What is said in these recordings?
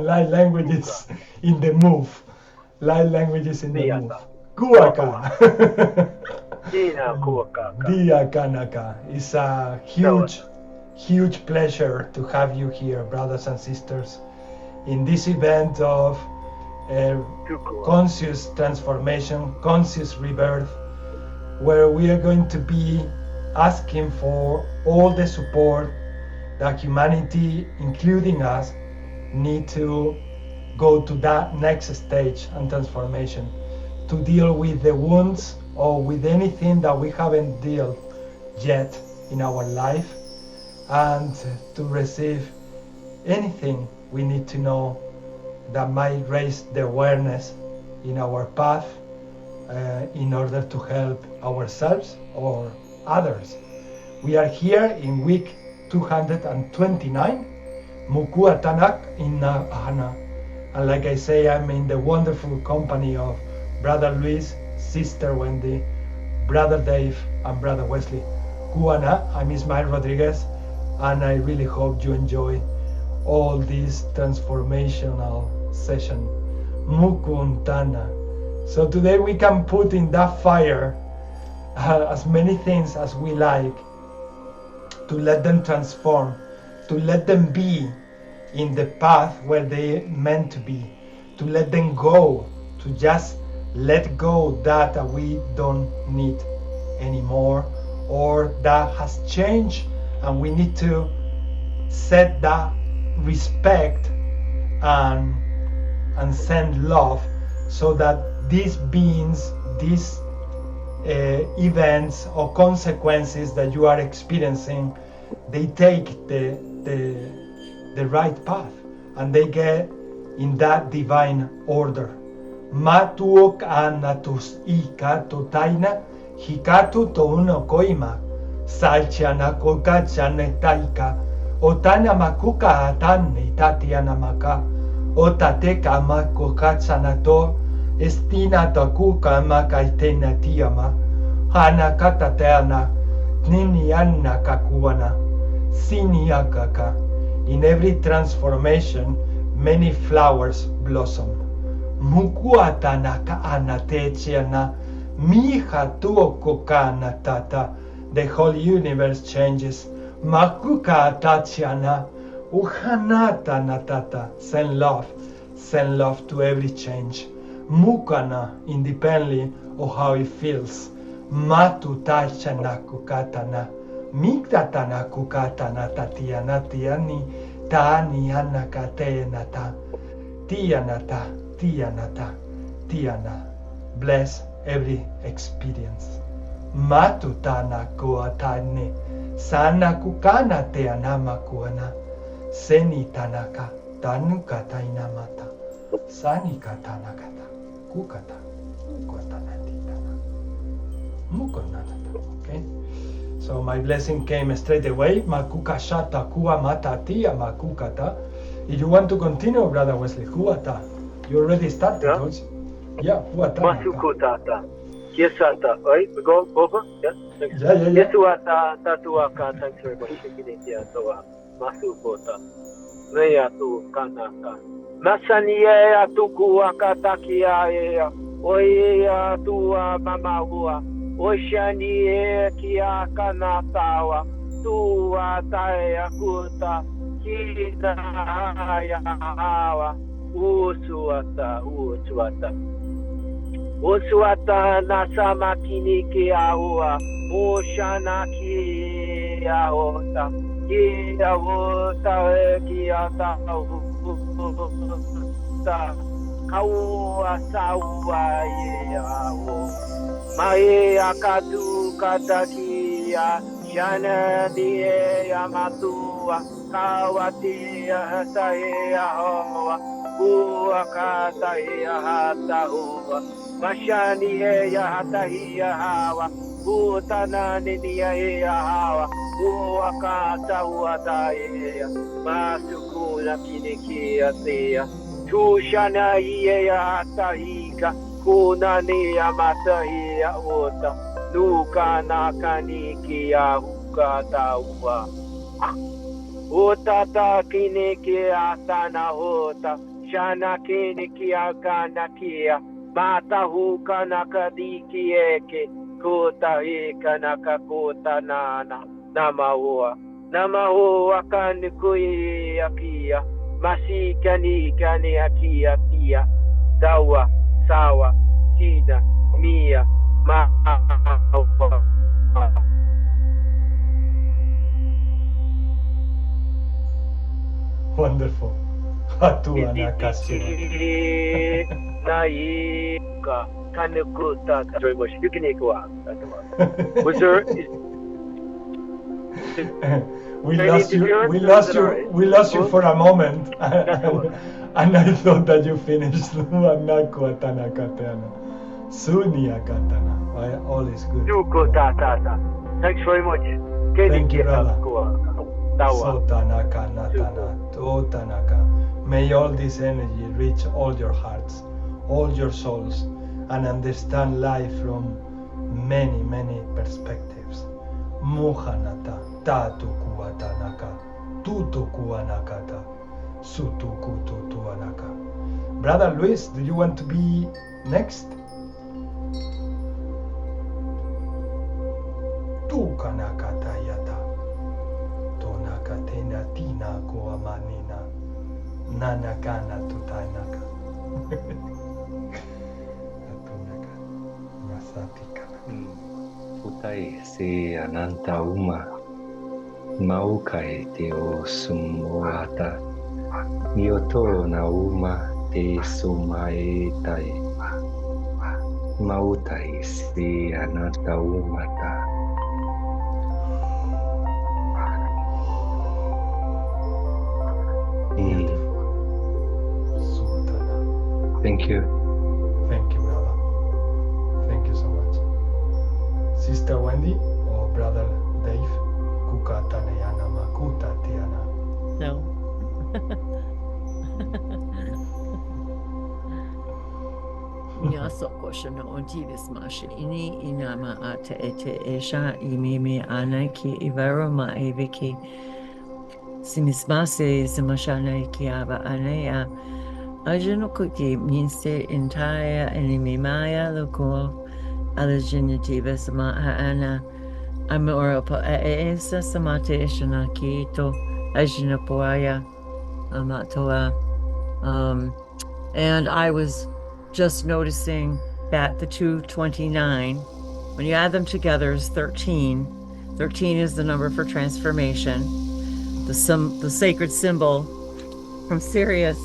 Light languages in the move. Light languages in the move. Kuaka. Dia Kanaka. It's a huge pleasure to have you here, brothers and sisters, in this event of conscious transformation, conscious rebirth, where we are going to be asking for all the support that humanity, including us, need to go to that next stage and transformation, to deal with the wounds or with anything that we haven't dealt yet in our life, and to receive anything we need to know that might raise the awareness in our path in order to help ourselves or others. We are here in week 229, Mukua Tanak in Ahana. And like I say, I'm in the wonderful company of Brother Luiz, Sister Wendy, Brother Dave, and Brother Wesley. Kuana, I'm Ismael Rodriguez, and I really hope you enjoy all this transformational session. Mukuntana. So today we can put in that fire as many things as we like, to let them transform, to let them be in the path where they meant to be, to let them go, to just let go that we don't need anymore, or that has changed, and we need to set that respect and send love, so that these beings, these events or consequences that you are experiencing, they take the right path and they get in that divine order. Matuok anatus ikato taina hikatu touno koima salchana koka chanetaika otana makuka atane tatiana maka otateka makoka chanato estina takuka makaitena tiama hana katateana nini anna kakuana sini akaka. In every transformation, many flowers blossom. Mukuatanaka anatechiana, miha tuokokana tata. The whole universe changes. Makuka tachiana, uhanata natata. Send love to every change. Mukana, independently of how it feels. Matu tachana kukatana. Miktatana kukatana tatiana tiani tani anakatenata tianata tiana. Bless every experience. Matutana koatane sana kukana teanama kuana seni tanaka tanukata inamata sani katana kata kukata kotanatitana mukonanata. Okay. So my blessing came straight away. Makuka shata kua mata tia makukata. If you want to continue, Brother Wesley, kuata. You already started, don't you? Yeah, kuata. Masukutata. Yes, Santa. Right? We go over? Yes. Yeah. Yes, Tuata, Tatuaka. Thanks very much. Masukota. Rea tu kanata. Masanie atukua katakia ea. Oia tua mamahua. Oshani kia kanatawa tua tae kuta kina ya hawa usuata nasama kini kia ua oshana kia ota kia ota kia ta kaua saua yao Mae akatu katakia shana die yamatua kawatia saia hoa uakata ia hata hoa mashani ya hata ia hawa utana ninia ia hawa uakata uataia masukuna kinikia tia tushana ia hata hika kuna ni amatahi ya ota nuka nakaniki ya ukataua Utata kini kia sana hota. Shana kini kia kana kia. Mata huka nakadiki eke. Kuta hika nakakuta nana. Namahua. Namahua kanukui akia. Masika ni kani akia kia. Dawa, sawa, sina, mia, mahawa. Wonderful. Hatua nakasuma. Naika kanukuta. Sorry, Bush. You can go out. Was there? We lost you for a moment, and I thought that you finished. All is good. Thanks very much. Thank you, brother. May all this energy reach all your hearts, all your souls, and understand life from many, many perspectives. Muhanata, tatu kuatanaka, tutu kuanakata, sutu kutu tuanaka. Brother Luis, do you want to be next? Tukanakata yata, tonakatena tina kuamanina, nanakana tutanaka. Atunaka, masatikana. Utai se ananta uma maukai te o sumoata mioto na uma te sumae tai mautai se ananta umata. Thank you. Thank you, brother. Thank you so much. Sister Wendy or Brother Dave? Kuka tanayana makuta tiana. No. Nyaso koshana ontivis mashi ini inama ate ete esha imimi anaki ivero ma eviki simismase simashana ikiaba anea ajunukuki minse entire enimimaya loko alajinitiva sama ana amoropa esa samate eshana kito ajinapoaya amatoa. And I was just noticing that the 229, when you add them together, is 13. 13 is the number for transformation. The sacred symbol from Sirius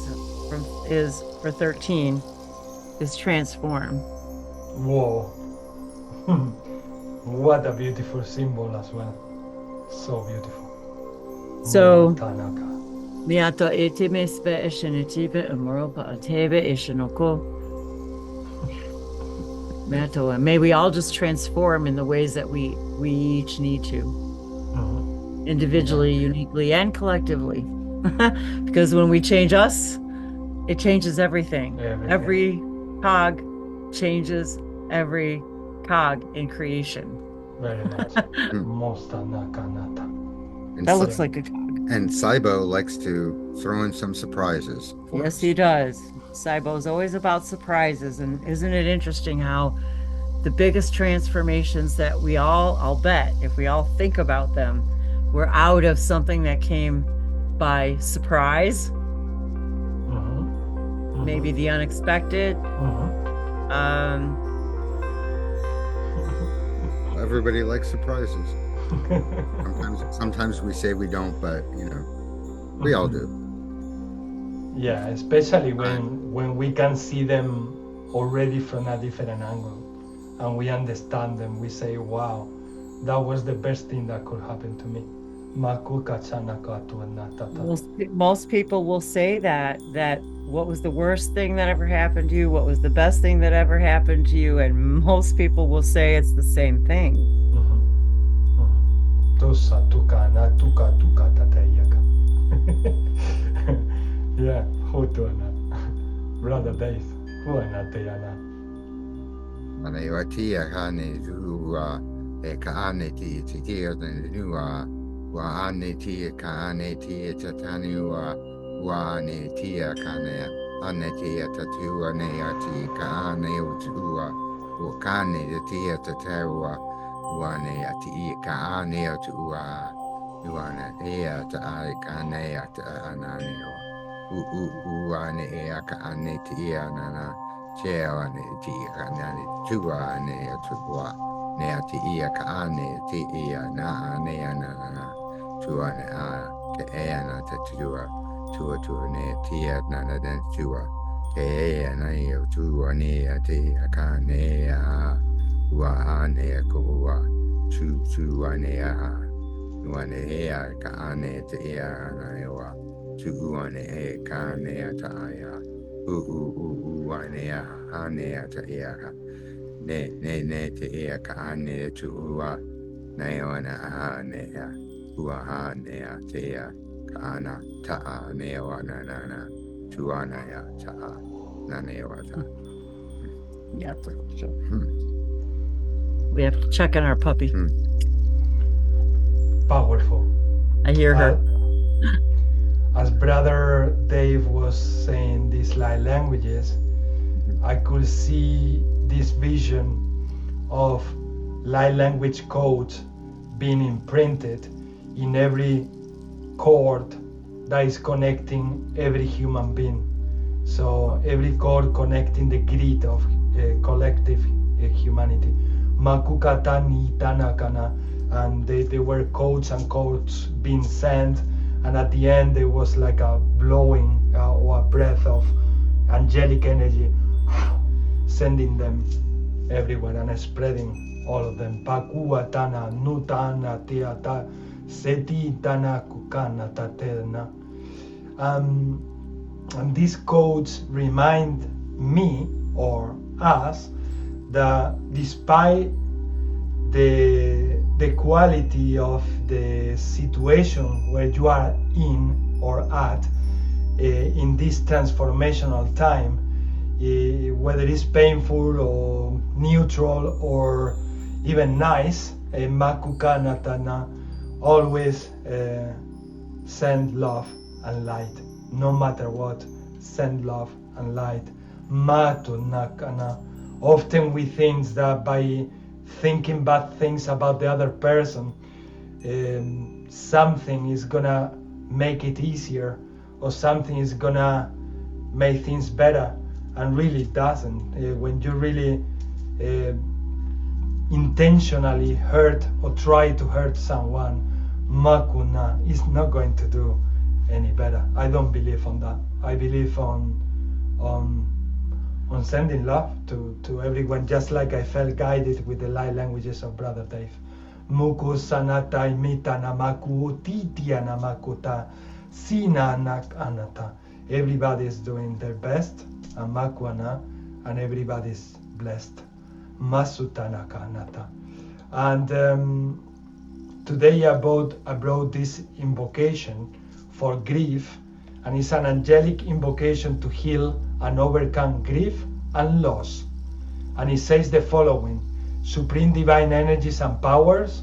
is for 13 is transform. Whoa. What a beautiful symbol as well. So beautiful. So Tanaka. miato etime spe eshenitive amoropa atebe eshenoko. Miato, and may we all just transform in the ways that we each need to. Individually, uniquely, and collectively. Because when we change us, it changes everything. Every cog changes every cog in creation. Very much. Mosta nakanata. That looks like a cog. And Saibo likes to throw in some surprises. Yes, he does. Saibo's always about surprises. And isn't it interesting how the biggest transformations that I'll bet, if we all think about them, were out of something that came by surprise, maybe the unexpected. Everybody likes surprises. Sometimes we say we don't, but we all do. Yeah, especially when we can see them already from a different angle and we understand them. We say, wow, that was the best thing that could happen to me. Most people will say that what was the worst thing that ever happened to you, what was the best thing that ever happened to you, and most people will say it's the same thing. Yeah, Brother Dave, huana Manaiwatia hane zuhua e kaane ti tia nua wa ane tia ka ane tia tatani wa ane tia ka ne ane tia tatu ane ati ka ane utua wa ka ne tia tatawa wa ne ati ka ane utua Iwana ea ta ai ka ne ata anani u ane ea ka ane tia nana che ane tia ka nani tua ane utua ne ati ia ka ane ti ia na ane ana tua ne a ke ea na te tua ne tia na den tua ke ea na ia tua ne ati a ka ne a ua ane ko ua tu ane a wane ea ka ane te ea na ewa tu ane e ka ane ata aya wane ea ane ata ea ka ne te ea ka ane tu ua na ewa na ane ea ua ane ea te ea ka ana ta a ne ewa na tu ana ea ta a na ne ewa ta. Yeah, for sure. We have to check on our puppy. Powerful. I hear her. As Brother Dave was saying these light languages, I could see this vision of light language codes being imprinted in every cord that is connecting every human being. So every cord connecting the grid of collective humanity. Makukata ni tanakana. And there were codes and codes being sent, and at the end there was like a blowing or a breath of angelic energy sending them everywhere and spreading all of them. Pakua tana nutana teata seti tana kukana taterna. And these codes remind me or us that despite the quality of the situation where you are in or at in this transformational time, whether it's painful or neutral or even nice, Makukanatana always send love and light. No matter what, send love and light. Matunakana. Often we think that by thinking bad things about the other person, something is gonna make it easier, or something is gonna make things better, and really it doesn't. When you really intentionally hurt or try to hurt someone, makuna is not going to do any better. I don't believe on that. I believe on sending love to everyone, just like I felt guided with the light languages of Brother Dave. Muku sanata imita namaku titia namakuta sina nak anata. Everybody is doing their best, and makwana, and everybody is blessed. Masutanaka anata. And today I brought this invocation for grief, and it's an angelic invocation to heal and overcome grief and loss. And it says the following: Supreme divine energies and powers,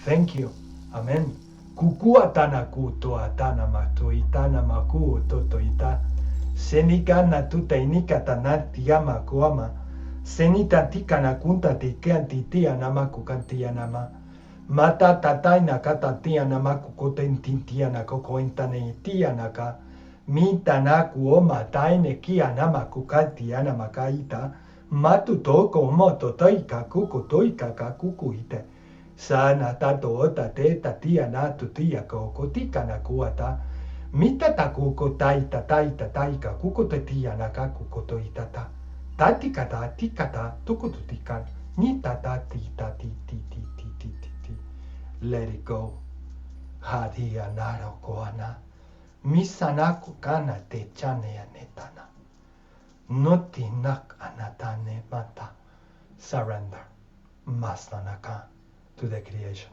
thank you, amen. Kukua tana kuto atana matu itana maku toto ita senika natuta inika tanatia makuama senita tika nakunta tikantitia namaku kantia nama mata tataina katatia namaku kotentintia na kokointaneitia naka mita naku o mataine kia namaku kantia namakaita matu toko moto toika kuku toika kakuku ite sana tato ota te tatia na tutia koko tika na kuata mita takuko taita taika kuko tatia na kakuko toitata tatikata tikata tukututikan ni tata ti tati ti ti ti ti ti ti let it go hadia naro koana misanaku kana te chane anetana noti nak anatane mata surrender masanaka to the creation.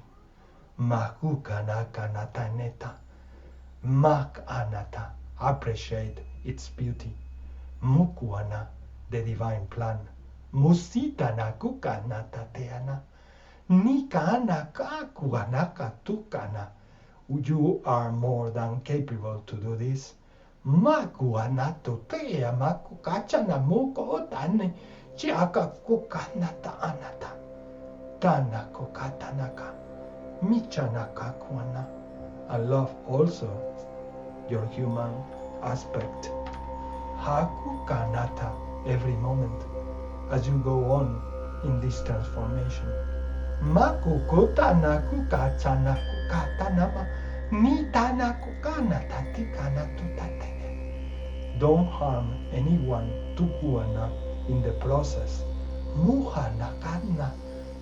Makuka naka nataneta. Mak anata. Appreciate its beauty. Mukuana. the divine plan. Musitana kukana tateana. Nikana kakuanaka tukana. You are more than capable to do this. Makuanato tea makukachana muko otane. Chiaka kukanata anata. Tana kukatanaka. Michanaka kuana. I love also your human aspect. Haku kanata every moment as you go on in this transformation. Maku kutana kukachana kukatanama nitana kukana tatikana tutatene. Don't harm anyone tukuana in the process. Muhana kana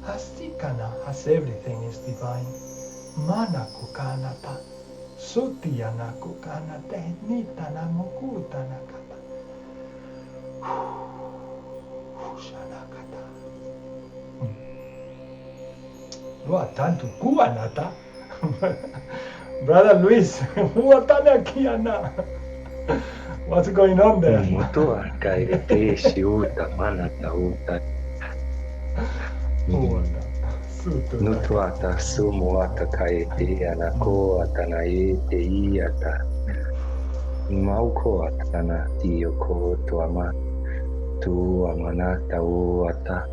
hasikana as everything is divine. Mana kukanata sutiana kukanate nitana mukutana kata. Shanakata. Tanto kuanata. Brother Luis, what's going on there? Mutua kaete shiuta manata uta. Nutuata sumuata kaete anako atanae teiata. Mauko atana tioko tuama. Tu amanata uata.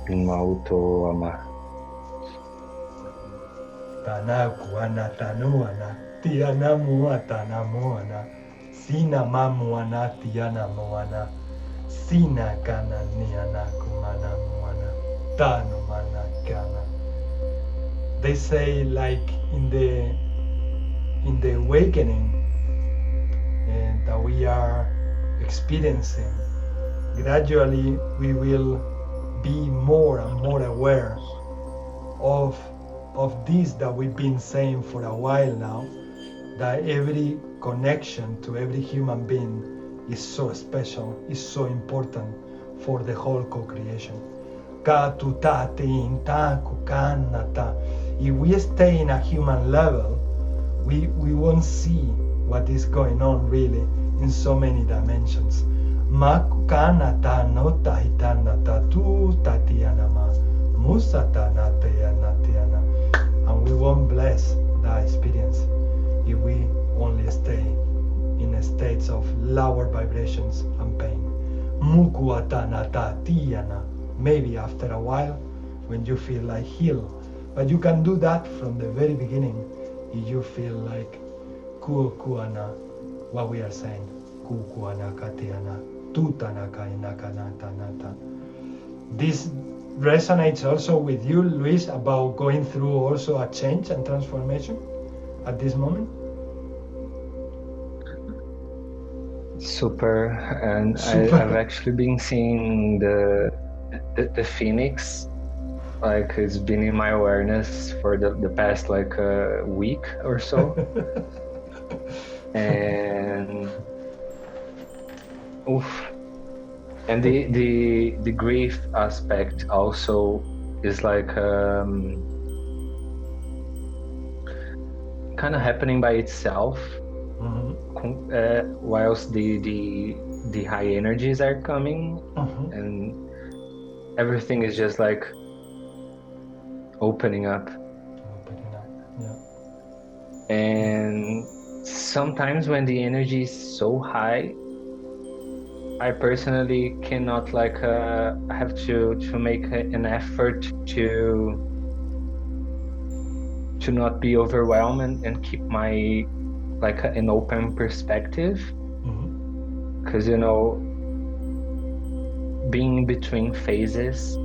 Mauto ama. Tanakuana tanuana tiana muatana moana sina mamuana tiana moana sina kana niana kumana moana tanu mana kana. They say like in the awakening that we are experiencing, gradually we will be more and more aware of this that we've been saying for a while now, that every connection to every human being is so special, is so important for the whole co-creation. If we stay in a human level, we won't see what is going on really in so many dimensions. And we won't bless that experience if we only stay in states of lower vibrations and pain. Maybe after a while, when you feel like healed, but you can do that from the very beginning if you feel like kuana, what we are saying, kuana katiana, tutana kainakanata. This resonates also with you, Luis, about going through also a change and transformation at this moment? Super, and I've actually been seeing the phoenix, like it's been in my awareness for the past like a week or so. And and the grief aspect also is like kind of happening by itself, whilst the high energies are coming, and everything is just like opening up. Yeah. And sometimes when the energy is so high, I personally cannot like have to make an effort to not be overwhelmed and keep my like an open perspective, because you know, being between phases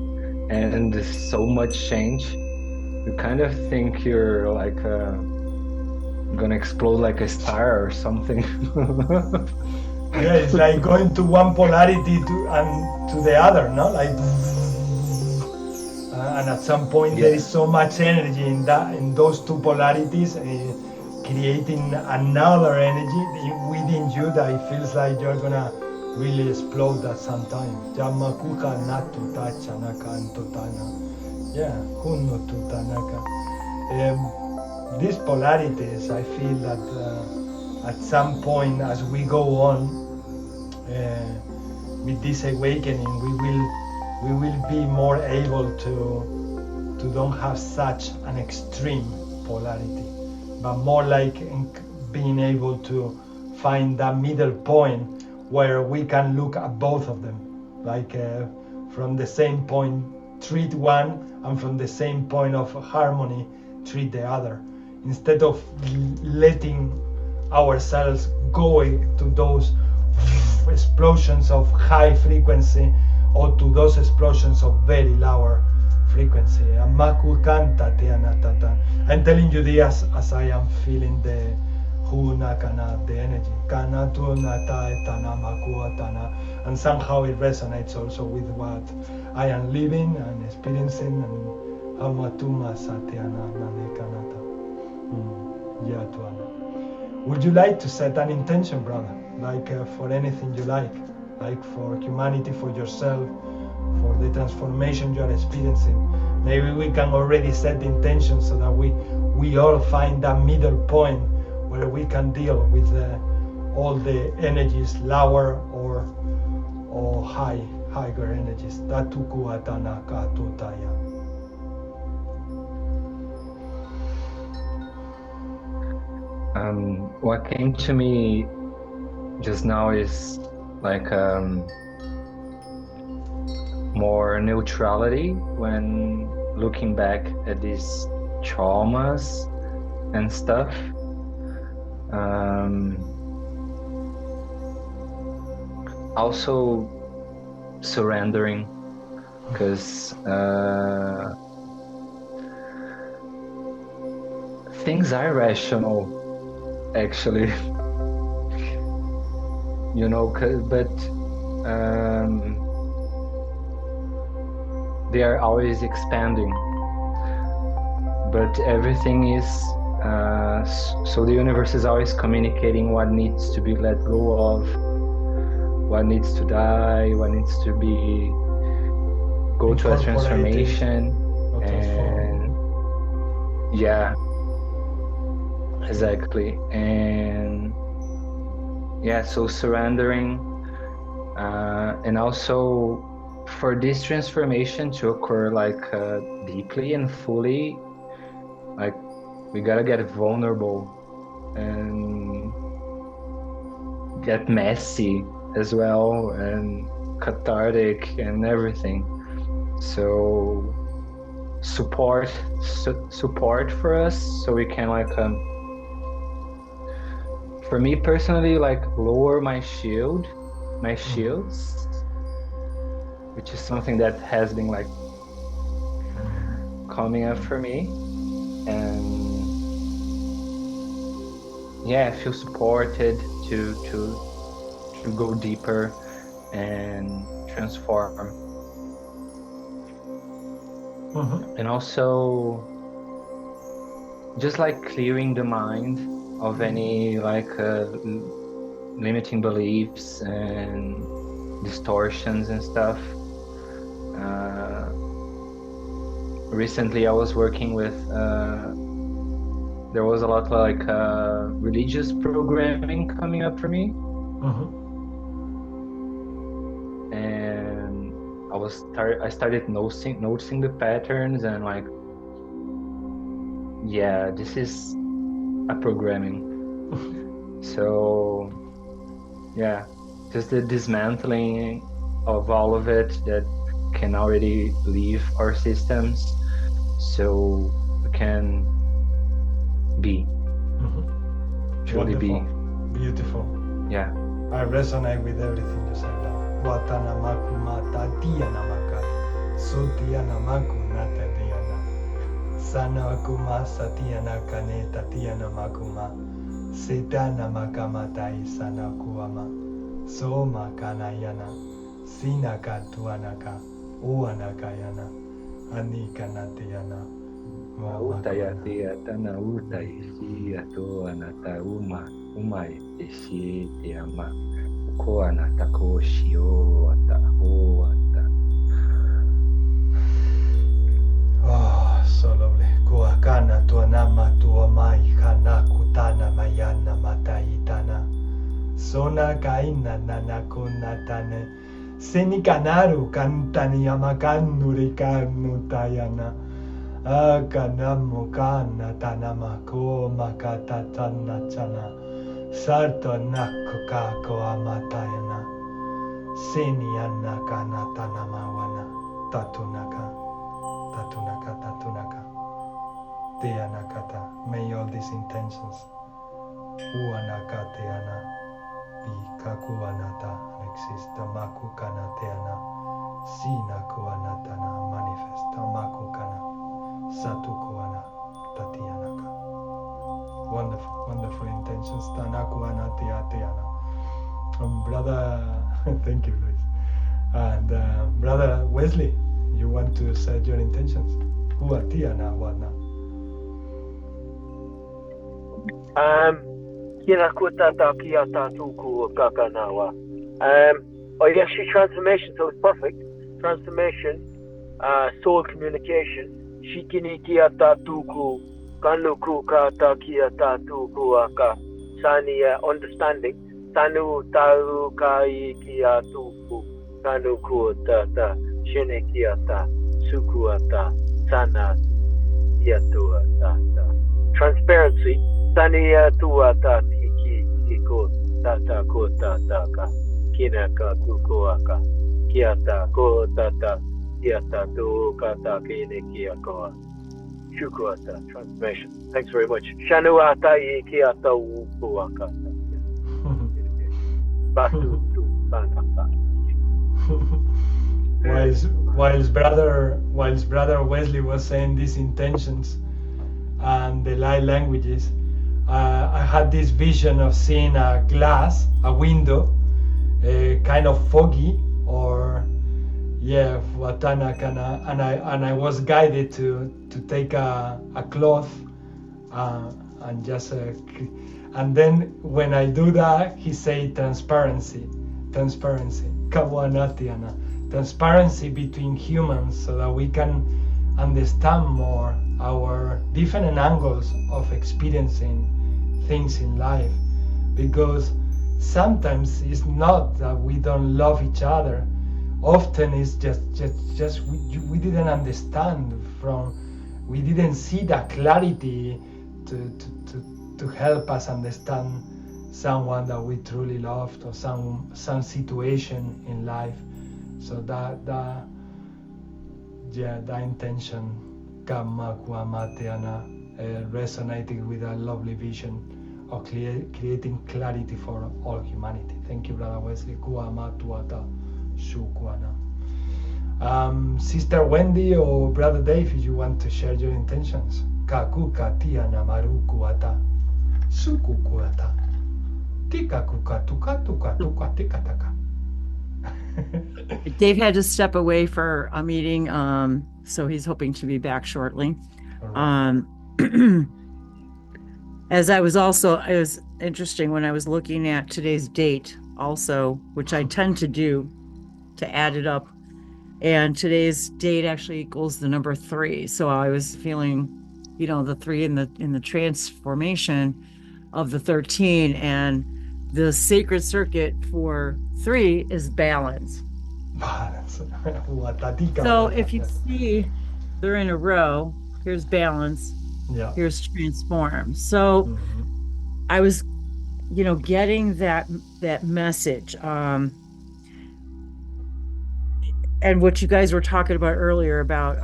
and there's so much change, you kind of think you're like gonna explode like a star or something. Yeah, it's like going to one polarity to the other, no? Like, and at some point there is so much energy in those two polarities, creating another energy within you that it feels like you're gonna really explode at some time. These polarities, I feel that at some point as we go on, with this awakening, we will be more able to don't have such an extreme polarity, but more like being able to find that middle point where we can look at both of them, like from the same point treat one, and from the same point of harmony treat the other, instead of letting ourselves go to those explosions of high frequency or to those explosions of very lower frequency. I'm telling you this as I am feeling the the energy. And somehow it resonates also with what I am living and experiencing. Would you like to set an intention, brother? Like for anything you like for humanity, for yourself, for the transformation you are experiencing. Maybe we can already set the intention so that we all find that middle point where we can deal with all the energies, lower or higher energies. What came to me just now is like more neutrality when looking back at these traumas and stuff. Also surrendering, because things are rational actually. You know, but they are always expanding, but everything is so the universe is always communicating what needs to be let go of, what needs to die, what needs to be go to a transformation. And yeah, exactly. And yeah, so surrendering, and also for this transformation to occur like deeply and fully, like we gotta get vulnerable and get messy as well, and cathartic and everything. So support for us, so we can like for me personally, like lower my shields, which is something that has been like coming up for me. And yeah, I feel supported to go deeper and transform. And also just like clearing the mind of any like limiting beliefs and distortions and stuff. Recently I was working with there was a lot of like religious programming coming up for me. And I started noticing the patterns, and like, yeah, this is a programming. So yeah, just the dismantling of all of it that can already leave our systems, so we can be truly be. Beautiful. Yeah, I resonate with everything you said now. Watanamaku mata dianamaka sutianamaku nata diana sanakuma satianaka neta dianamakuma sitanamaka matai sanakuama soma kanayana sinaka tuanaka uanakayana anikanatiana Utayati atana utaisi ato anata umai esi tiama ko anata ko shio ata o ata. Oh, so lovely. Kuakana tuanama tuamai kana kutana mayana mataitana sona kaina nanakunatane Senikanaru kantani amakanuri kanu tayana. Akanamo kana tanamako makata tanachana. Sarto nako kako amatayana. Seniana kana tanamawana. Tatunaka. Tatunaka, tatunaka. Teanakata. May all these intentions. Uanaka teana. Bikakuanata. Exista makukana teana. Sina kuanatana. Manifesta makukana. Satukuana. Tatianaka. Wonderful, wonderful intentions. Tanakuana teana. Brother, thank you, Luis. And Brother Wesley, you want to set your intentions? Huatiana wana. Kina kutata kiata tuku kakanawa. Actually transformation, so it's perfect. Transformation, soul communication. Shikini kiata tuku kanuku kata kiata tuku aka. Sani understanding. Tanu taru kai kiatuku kanuku tata. Shine kiata sukuata sana kiatua tata. Transparency. Tania tuata tiki tiko tata ko tata ka. Kinaka kukoaka. Kiata ko tata. Kiata tu kata kine kiakoa. Shukuata. Transformation. Thanks very much. Shanuata i kiata ukuaka. Batu tu tata. Whilst brother Wesley was saying these intentions and the light languages, I had this vision of seeing a glass, a window, kind of foggy, or watana kana, and I was guided to take a cloth and just and then when I do that, he said transparency, kawanatiana, transparency between humans, so that we can understand more our different angles of experiencing things in life, because sometimes it's not that we don't love each other. Often it's just we didn't understand we didn't see that clarity to help us understand someone that we truly loved, or some situation in life. So that intention resonating with a lovely vision of creating clarity for all humanity. Thank you, Brother Wesley. Sister Wendy or Brother Dave, if you want to share your intentions. Dave had to step away for a meeting, so he's hoping to be back shortly. Right. It was interesting when I was looking at today's date also, which I tend to do to add it up. And today's date actually equals the number 3. So I was feeling, the 3 in the transformation of the 13, and the sacred circuit for 3 is balance. So if you see they're in a row, here's balance, here's transform. So I was, getting that message. And what you guys were talking about earlier about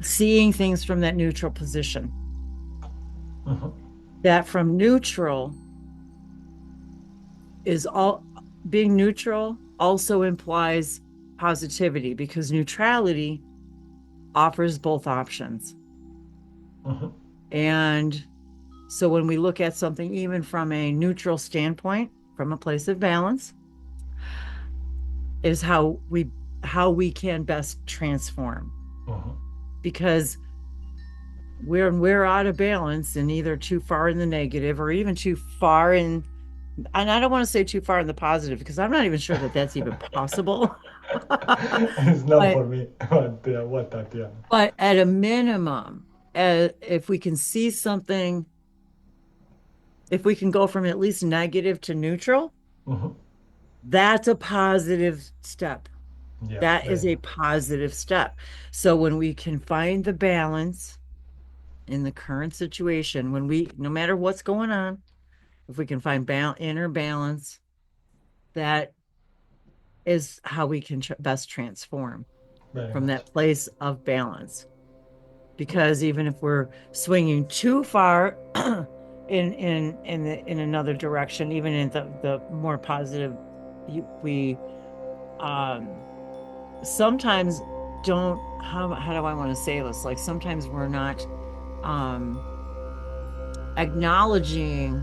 seeing things from that neutral position. That from neutral is being neutral also implies positivity, because neutrality offers both options. And so when we look at something, even from a neutral standpoint, from a place of balance, is how we can best transform. Because we're out of balance and either too far in the negative or even too far in, and I don't want to say too far in the positive, because I'm not even sure that that's even possible. It's not for me. But at a minimum, if we can see something, if we can go from at least negative to neutral, That's a positive step. Yeah, That is very a positive step. So when we can find the balance in the current situation, no matter what's going on, if we can find inner balance, that is how we can best transform very from much. that place of balance. Because even if we're swinging too far in another direction, even in the more positive, we sometimes don't, how do I want to say this? Like sometimes we're not acknowledging,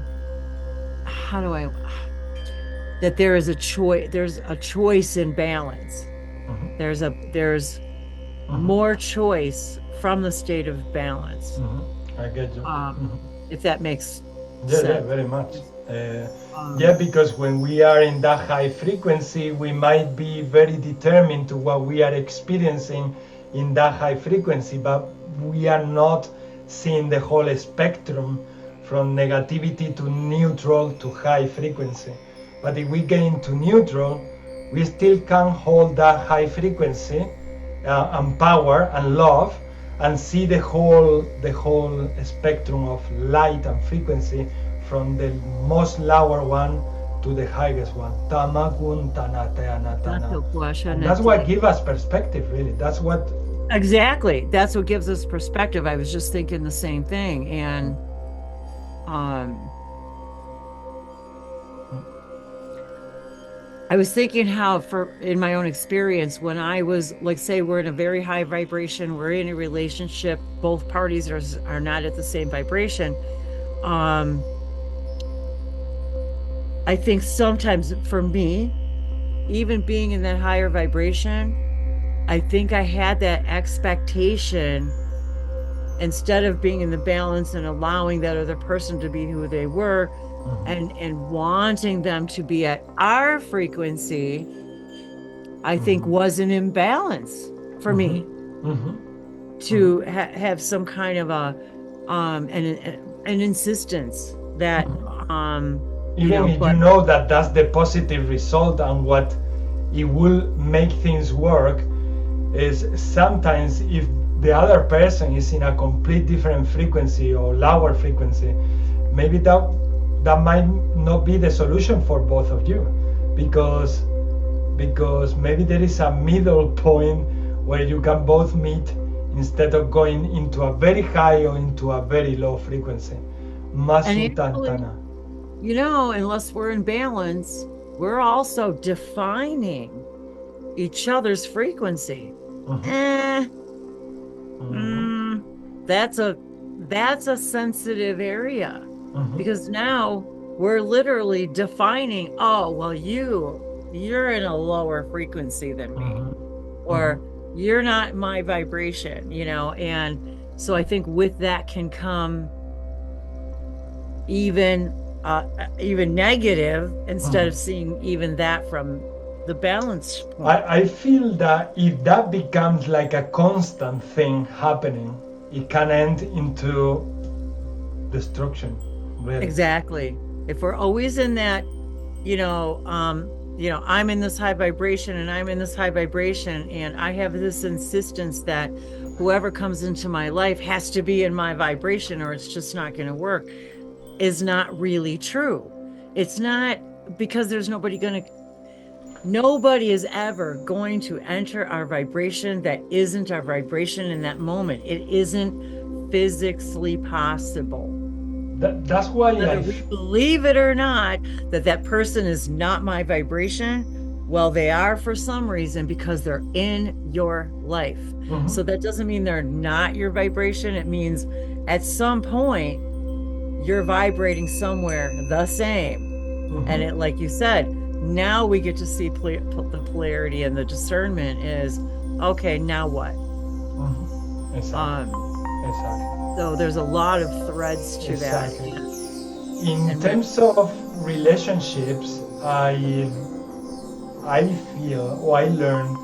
that there's a choice in balance. Mhm. There's more choice from the state of balance. I get you. If that makes Yeah, sense. very much. Yeah, because when we are in that high frequency, we might be very determined to what we are experiencing in that high frequency, but we are not seeing the whole spectrum from negativity to neutral to high frequency. But if we get into neutral, we still can hold that high frequency and power and love, and see the whole spectrum of light and frequency from the most lower one to the highest one. And that's what gives us perspective, really. That's what. Exactly. That's what gives us perspective. I was just thinking the same thing. And I was thinking how, in my own experience, when I was, like, say we're in a very high vibration, we're in a relationship, both parties are not at the same vibration. I think sometimes for me, even being in that higher vibration, I think I had that expectation, instead of being in the balance and allowing that other person to be who they were, and wanting them to be at our frequency, I think was an imbalance for me to have some kind of an insistence that even if you know that that's the positive result and what it will make things work, is sometimes if the other person is in a complete different frequency or lower frequency, maybe that might not be the solution for both of you, because maybe there is a middle point where you can both meet, instead of going into a very high or into a very low frequency. Unless we're in balance, we're also defining each other's frequency. That's a sensitive area, because now we're literally defining, oh, well, you're in a lower frequency than me, or you're not my vibration, and so I think with that can come even negative, instead of seeing even that from the balance point. I feel that if that becomes like a constant thing happening, it can end into destruction. Really. Exactly. If we're always in that, I'm in this high vibration and I'm in this high vibration, and I have this insistence that whoever comes into my life has to be in my vibration or it's just not going to work, is not really true. It's not, because there's nobody is ever going to enter our vibration that isn't our vibration in that moment. It isn't physically possible. That's why whether we believe it or not, that person is not my vibration, well, they are for some reason, because they're in your life. So that doesn't mean they're not your vibration. It means at some point you're vibrating somewhere the same. And it, like you said, now we get to see the polarity, and the discernment is, okay, now what? Exactly. So there's a lot of threads to that. In terms of relationships, I feel, or I learned,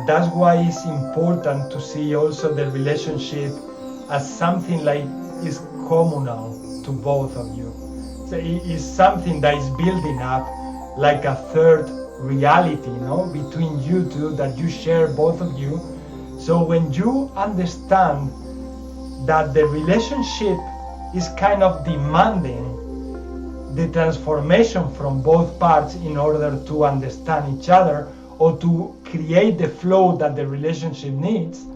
that's why it's important to see also the relationship as something like is communal to both of you. So it is something that is building up like a third reality, between you two that you share, both of you. So when you understand that the relationship is kind of demanding the transformation from both parts in order to understand each other or to create the flow that the relationship needs,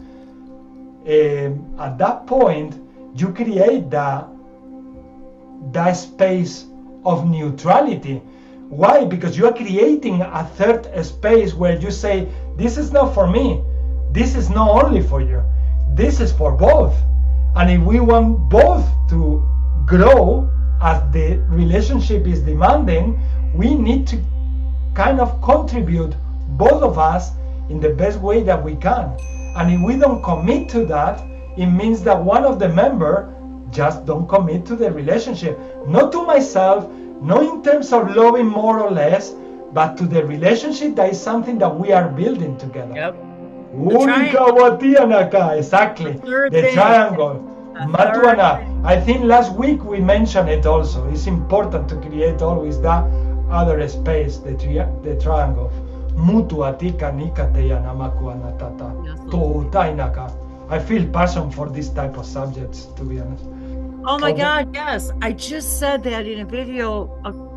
at that point you create that space of neutrality. Why? Because you are creating a third space where you say, this is not for me, this is not only for you, this is for both. And if we want both to grow as the relationship is demanding, we need to kind of contribute, both of us, in the best way that we can. And if we don't commit to that, it means that one of the members just don't commit to the relationship. Not to myself, not in terms of loving more or less, but to the relationship that is something that we are building together. Yep. Exactly. The triangle. Matuana. I think last week we mentioned it also. It's important to create always that other space, the triangle. Mutuatika nikateya makuana tata. Toutainaka. I feel passion for this type of subjects, to be honest. Oh my God, yes. I just said that in a video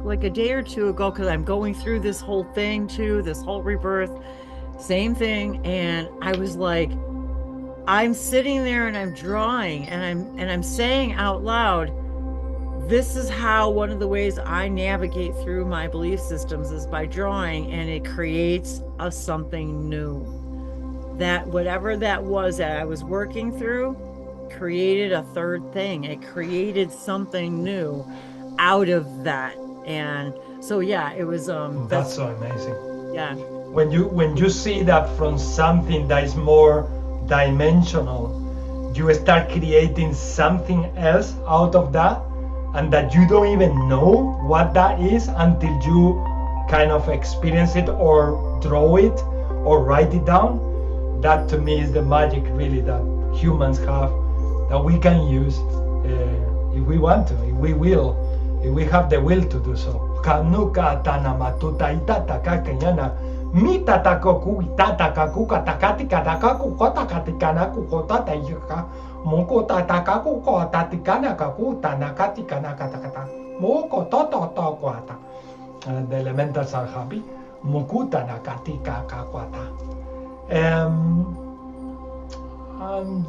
like a day or two ago, because I'm going through this whole thing too, this whole rebirth, same thing. And I was like, I'm sitting there and I'm drawing and I'm saying out loud, this is how one of the ways I navigate through my belief systems is by drawing, and it creates something new. That whatever that was that I was working through created a third thing. It created something new out of that. And so yeah, it was that's so amazing. Yeah. When you see that from something that is more dimensional, you start creating something else out of that, and that you don't even know what that is until you kind of experience it or draw it or write it down. That to me is the magic really that humans have, that we can use if we want to, if we will, if we have the will to do so. Kanuka tanamatuta itata kakanyana mita takoku itata kakuka takati katakaku kota katikana kukota tayuka moko tatakaku kota tikana kakuta nakatikana katakata moko toto kwata. The elementals are happy. Mukuta nakatika kakwata.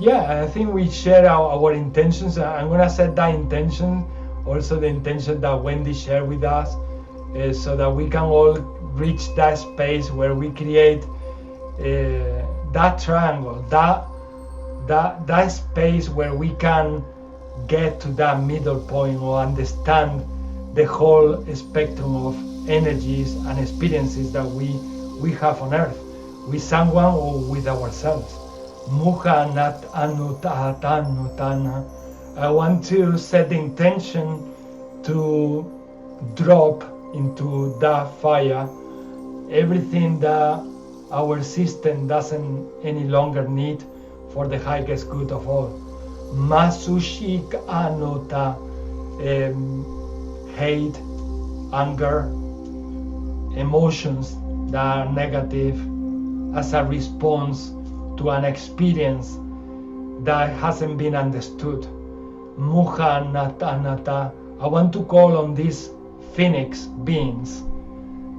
Yeah, I think we share our intentions. I'm gonna set that intention, also the intention that Wendy shared with us, so that we can all reach that space where we create that triangle, that space where we can get to that middle point or understand the whole spectrum of energies and experiences that we have on earth, with someone or with ourselves. I want to set the intention to drop into that fire everything that our system doesn't any longer need for the highest good of all. Masushik anota, hate, anger, emotions that are negative as a response to an experience that hasn't been understood. Muha nata nata. I want to call on these phoenix beings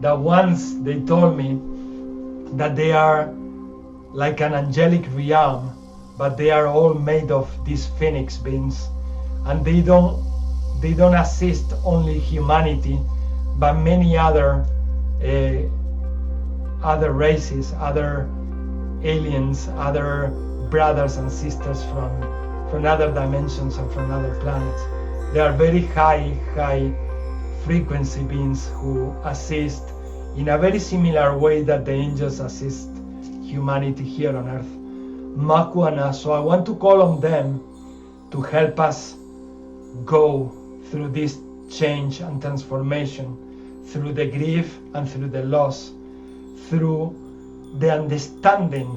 that once they told me that they are like an angelic realm, but they are all made of these phoenix beings, and they don't assist only humanity, but many other races, other aliens, other brothers and sisters from other dimensions and from other planets. They are very high frequency beings who assist in a very similar way that the angels assist humanity here on earth. Makuana. So I want to call on them to help us go through this change and transformation, through the grief and through the loss, through the understanding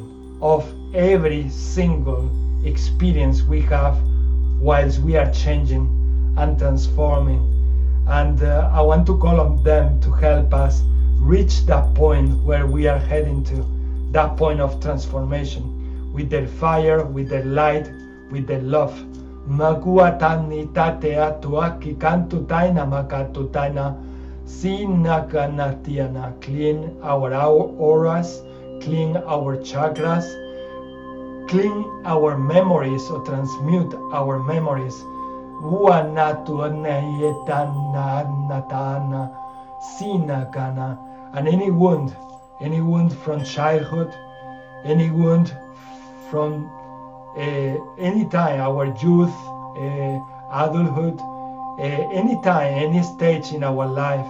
of every single experience we have whilst we are changing and transforming. And I want to call on them to help us reach that point where we are heading to, that point of transformation, with their fire, with their light, with their love. Maguatani tatea tuaki kantu taina makatu taina sinakanatiana. Clean our auras, clean our chakras, clean our memories or transmute our memories. And any wound from childhood, any wound from any time, our youth, adulthood, any time, any stage in our life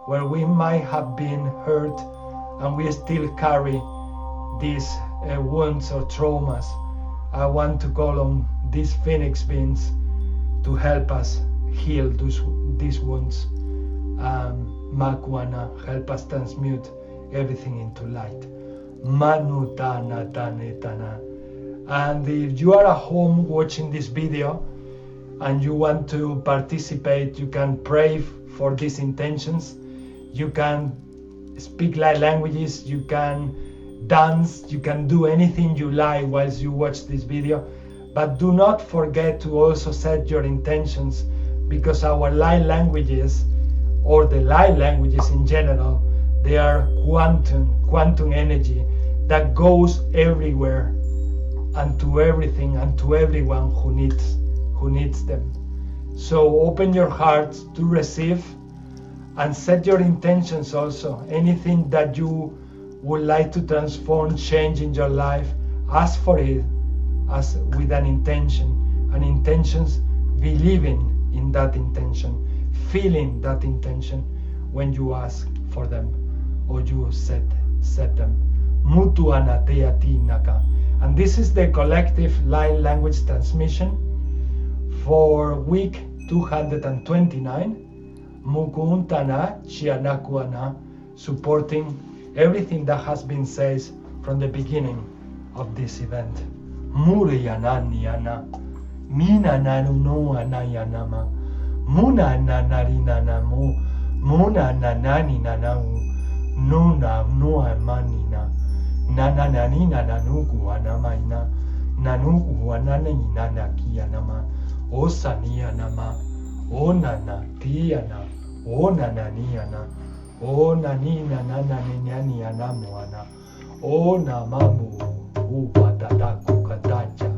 where we might have been hurt and we still carry these wounds or traumas. I want to call on these phoenix beings to help us heal these wounds. Makuana, help us transmute everything into light. Manutana tanetana. And if you are at home watching this video and you want to participate, you can pray for these intentions. You can speak light languages, you can dance, you can do anything you like whilst you watch this video. But do not forget to also set your intentions, because our light languages, or the light languages in general, they are quantum energy that goes everywhere and to everything and to everyone who needs them. So open your hearts to receive and set your intentions also. Anything that you would like to transform, change in your life, ask for it as with an intention. And intentions, believing in that intention, feeling that intention when you ask for them or you set them. Mutu anateati naka. And this is the collective light language transmission for week 229. Mukuntana Chianakuana, supporting everything that has been said from the beginning of this event. Muriyananiana, Mina Nanuno Anayanama, Muna Nanarinanamu, Muna Nanani Nanau, Nuna Nua Manina, Nanananina Nanuku Anamaina, Nanuku Ananaina Kianama, Osania Nama, Onana Tiana, Onananiana, Onanina Nananiani Anamuana, Onamamu, Upatataku Katacha,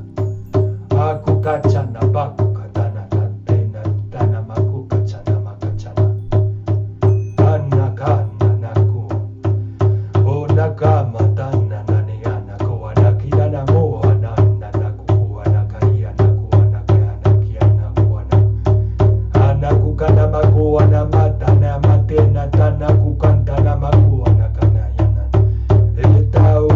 Akukacha Nabaku Katana Tena Tanamaku Kachana Makachana, Anakana Naku, Onakama Tana Naniana, Koanakirana Moana, Nanaku, Anakaria Naku, Anakana Kiana Kuana, Anakukana Makuana Matana Matena Tanaku Kantana Makuana Kanayana, Etao.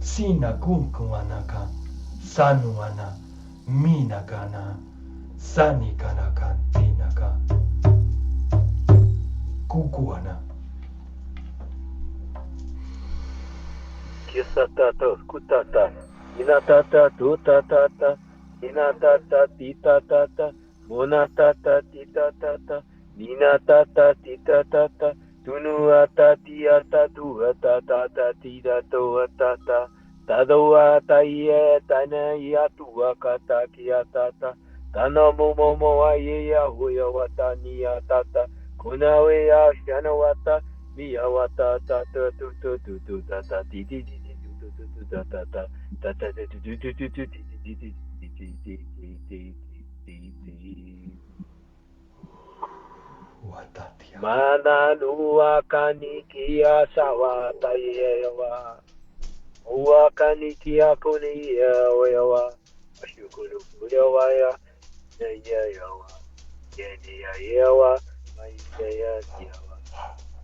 Sina kunkuanaka, sanuana, minakana, sanikanaka, tinaka, kukuana. Kisatata, kutata, inatata, tutatata, inatata, titatata, monatata, titatata, ninatata, titatata, tunuata, tiata, tuatata, tidatoatata. Tadoa taie tana yatua kata kiatata tana momo aia huya watani atata kunawe ya shana wata miya wata tata tu tu tu tu tata ti ti ti ti tu tu tu tata tata tu tu tu tu tu ti ti ti ti ti ti ti ti ti. Watatia. Mananua kanikia sawatayewa. Ua kanikia kuniyawa. Ashukuru kuyawaya. Yayawa. Yeniyawa. Mayayawa.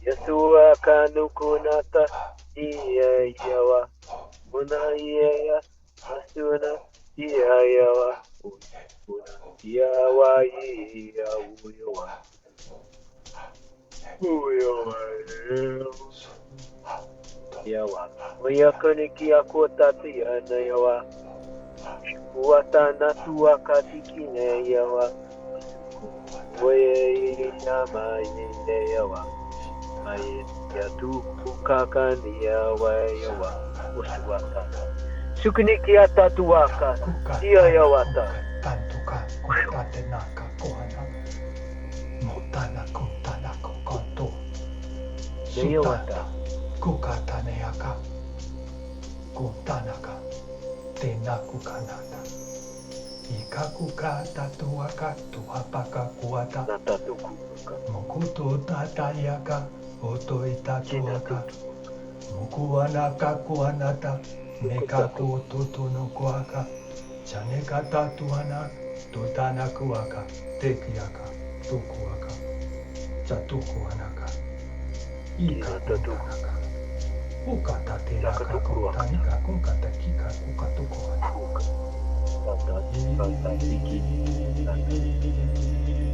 Yesua kanukunata. Iyayawa. Munayaya. Asuna. Iyayawa. Una. Iyawa. Iyawa. Yawa. Oyakanikia kotatia na yawa. Watana tua katikine yawa. Oye yama yende yawa. Maye yatu kukakani yawa yawa. Usuwata. Sukunikia tatuaka. Iya yawata. Kantuka kutate naka kohana. Motana kuntana kokanto. Sutata kukataneaka. Kuntanaka. Tenaku kanata. Ikakuka tatuaka tuhapaka kuata. Mokuto tatayaka. Oto itatuaka. Mukuanaka kuanata. Nekaku tutunukuaka. Chaneka tatuana. Tutanakuaka. Tekiaka. Tukuaka. Chatukuanaka. Ikakuanaka. Ukatatenaka kuntanika kunkatakika kukatukuana.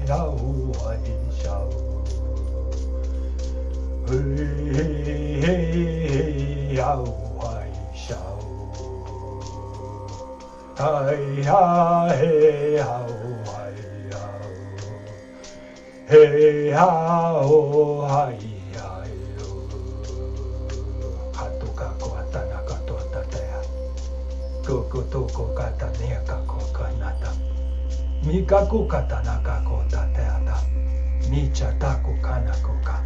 Yau hadishau. Yau hadishau. Hai hai hau hai hau. Hey hau hai hai. Hatuka koatana katoata tea. Koko toko katanea kako kanata. Mikaku katanaka kota teata. Nicha taku kanakoka.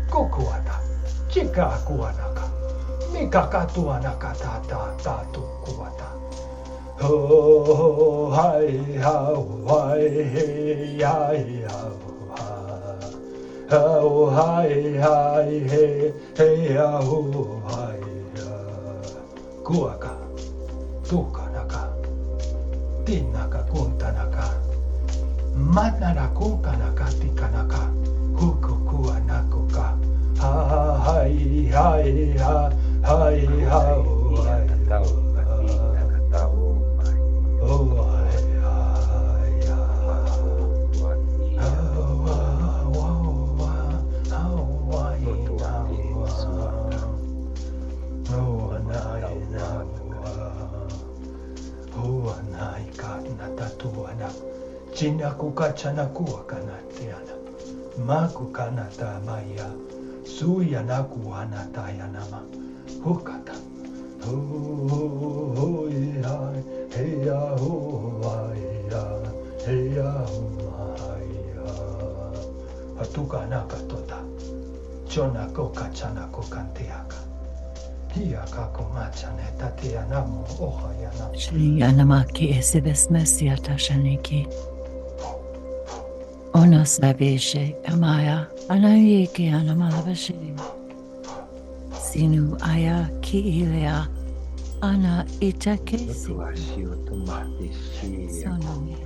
Kokuata. Chika akuanaka. Mikakatuanaka tata tatu kuata. Oh, hi, how, hi, hey, hi, how, hi. Oh, hi, hi, hey, hey, how, hi, Kuaka, tukanaka, tinaka, kuntanaka, matnara kunkanaka, tikanaka, kukuanakoka. Hi, hi, hi, hi, how, hi. Chinaku kachana kuakana tiana. Maku kanata maya. Suya naku anata yanama. Hukata. Oh, yeah, hey, oh, yeah, hey, Hatuka naka tota. Chona koka chana kokantiaka. Hiaka komachane tatia namu oha yana. Shri Anamaki Esibes Messiata Shaniki. Ona Sabeshe Amaya Anayiki Anamalabashi. Sinu Aya Kiilea Ana Itakesi. Sonomia.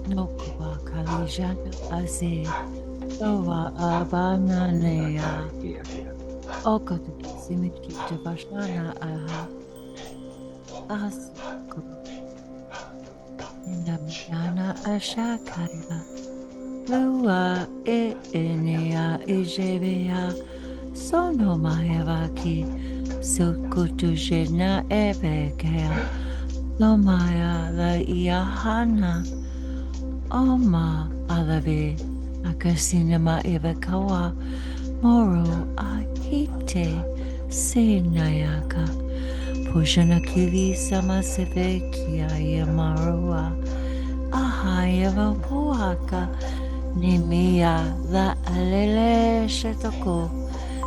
Nokwa Kalijana Aze. Sowa Abananea. Okotu Simitki Tavashana Aha. Asuku. Namiana Ashakaya. Lua Enea Ejebea. Sono Mayavaki. Sukutujena Ebekea. Lomaya la Iahana. Oma Alave. Akasinama Evakawa. Moro Ahite. Senayaka. Pushanakili Samasevekia Yamarua. Ahayava Puaka. Nimia la Alele Shetoko.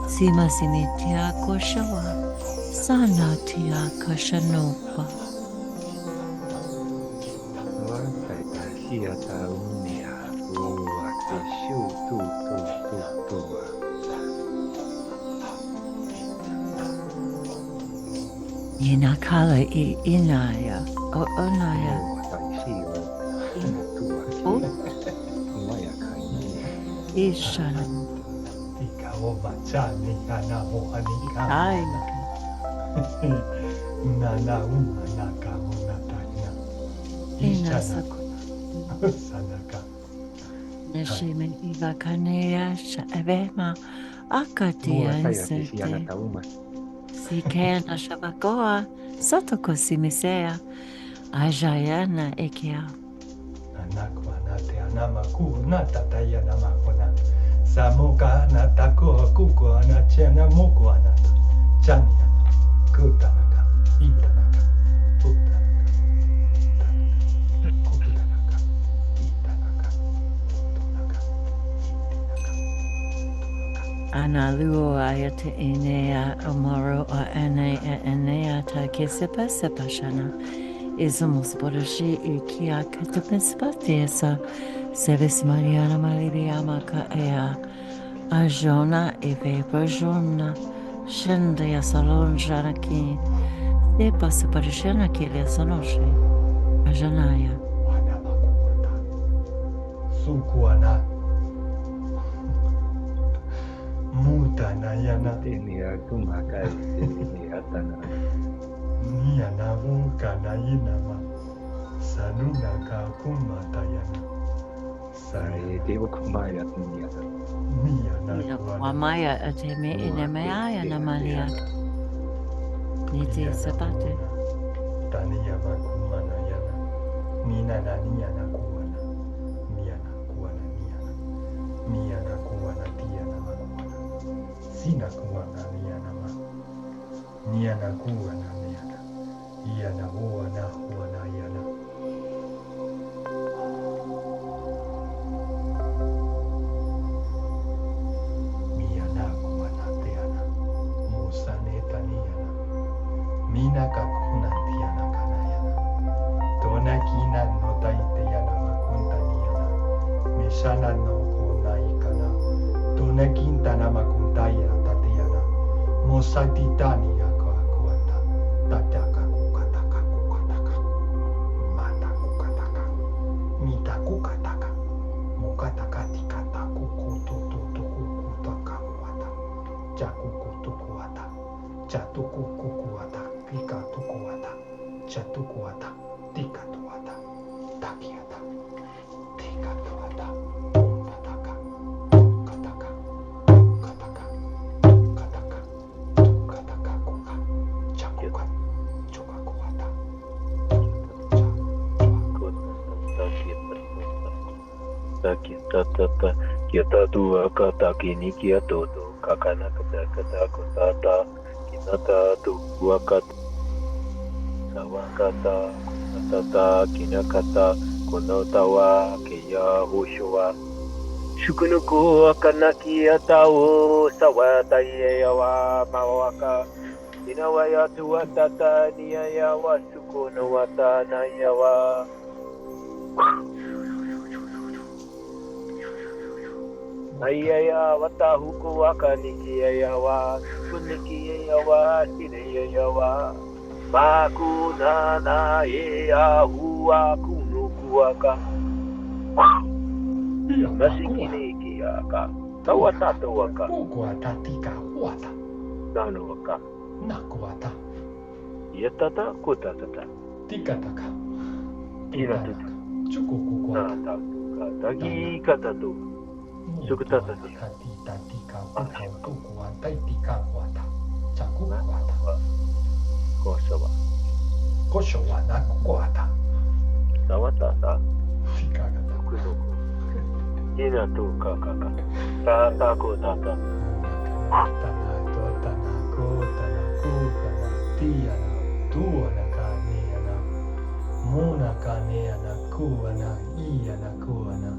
Sima Simitia Koshawa. Sanatia Kashanopa. Hiata unia uakishutu Inakala I Inaya. O Onaya. O Ishana. Ikaw machani kana mo anika. Ay. Nana umanaka monatanya. Inasako. Sanaka. Neshime Ivakanea Shavema Akatia Sete. Sikena Shabagoa Sotoko Simisea Ajayana Ekia. Anakwana te anamaku natataya namakona. Samoka natako kuko anachana moko anata. Chanya kutanaka itanaka utanaka kutanaka itanaka utanaka itanaka. Analuo ayate enea amoro a enea ta kesipa sepashana. Isomos boroshi ikia katapespatiesa. Sevis Mariana Maliriama Kaea Ajona Eve Berjona Shendaya Salon Janaki De Passaparishana Kilia Sonoshe Ajanaya Anamakuata Sukuana Mutanayana Niana Vukanainama Sanunaka Kumatayana Wamaya Ateme Enemeaya Namalia Niti Sabate Tania Makumana Yana Nina Niana Kuana Niana Kuana Niana Kuana Tiana Makumana Sina Kuana Niana Ma Niana Kuana Niana Iana Huana Huana Yana Mina kakuna tiana kanayana. Tona kina no taite yana makunta niana. Mishana no konai kana. Tona kinta na makuntaya tatiana. Mosatitani yako akuanta. Tataka kukataka kukataka. Mata kukataka. Mita kukataka. Mukataka tikata kukutututu kukutaka wata. Jakukutukuata. Jatukukukuata. Pikatukuata, chatukuata, tikatuata, takiata, tikatuata, kataka, kataka, kataka, kataka, kataka, kuka, chakuka, chukakuata, Kita kita tua kata kini kia todo kakana kata kata kota kinata tua kata Sawakata, kunatata, kinakata, konotawa, keya hushuwa. Shukunuku akanaki atao, sawatayawa mawaka. Inawaya tuwatata, niyayawa, sukunawata, nayawa. Ayaya, watahuku wakaniki yayawa, sukuniki yayawa, sinayawa. Makuna na hua kunukuaka. Masikini kiaka. Tawata waka. Kukuata tika huata. Nano waka. Nakuata. Yatata kutatata. Tikataka. Inatata. Chukukuata. Tagi katatu. Sukutatata. Katita tika kukuata tika kuata. Chakukuata. Kosowa. Koshowa nakuata. Sawatata. Fikagata. Kunuku. Inatu kakaka. Tata kutata. Tana totana kotana kukana tiana tuana kaneana muna kaneana kuana iana kuana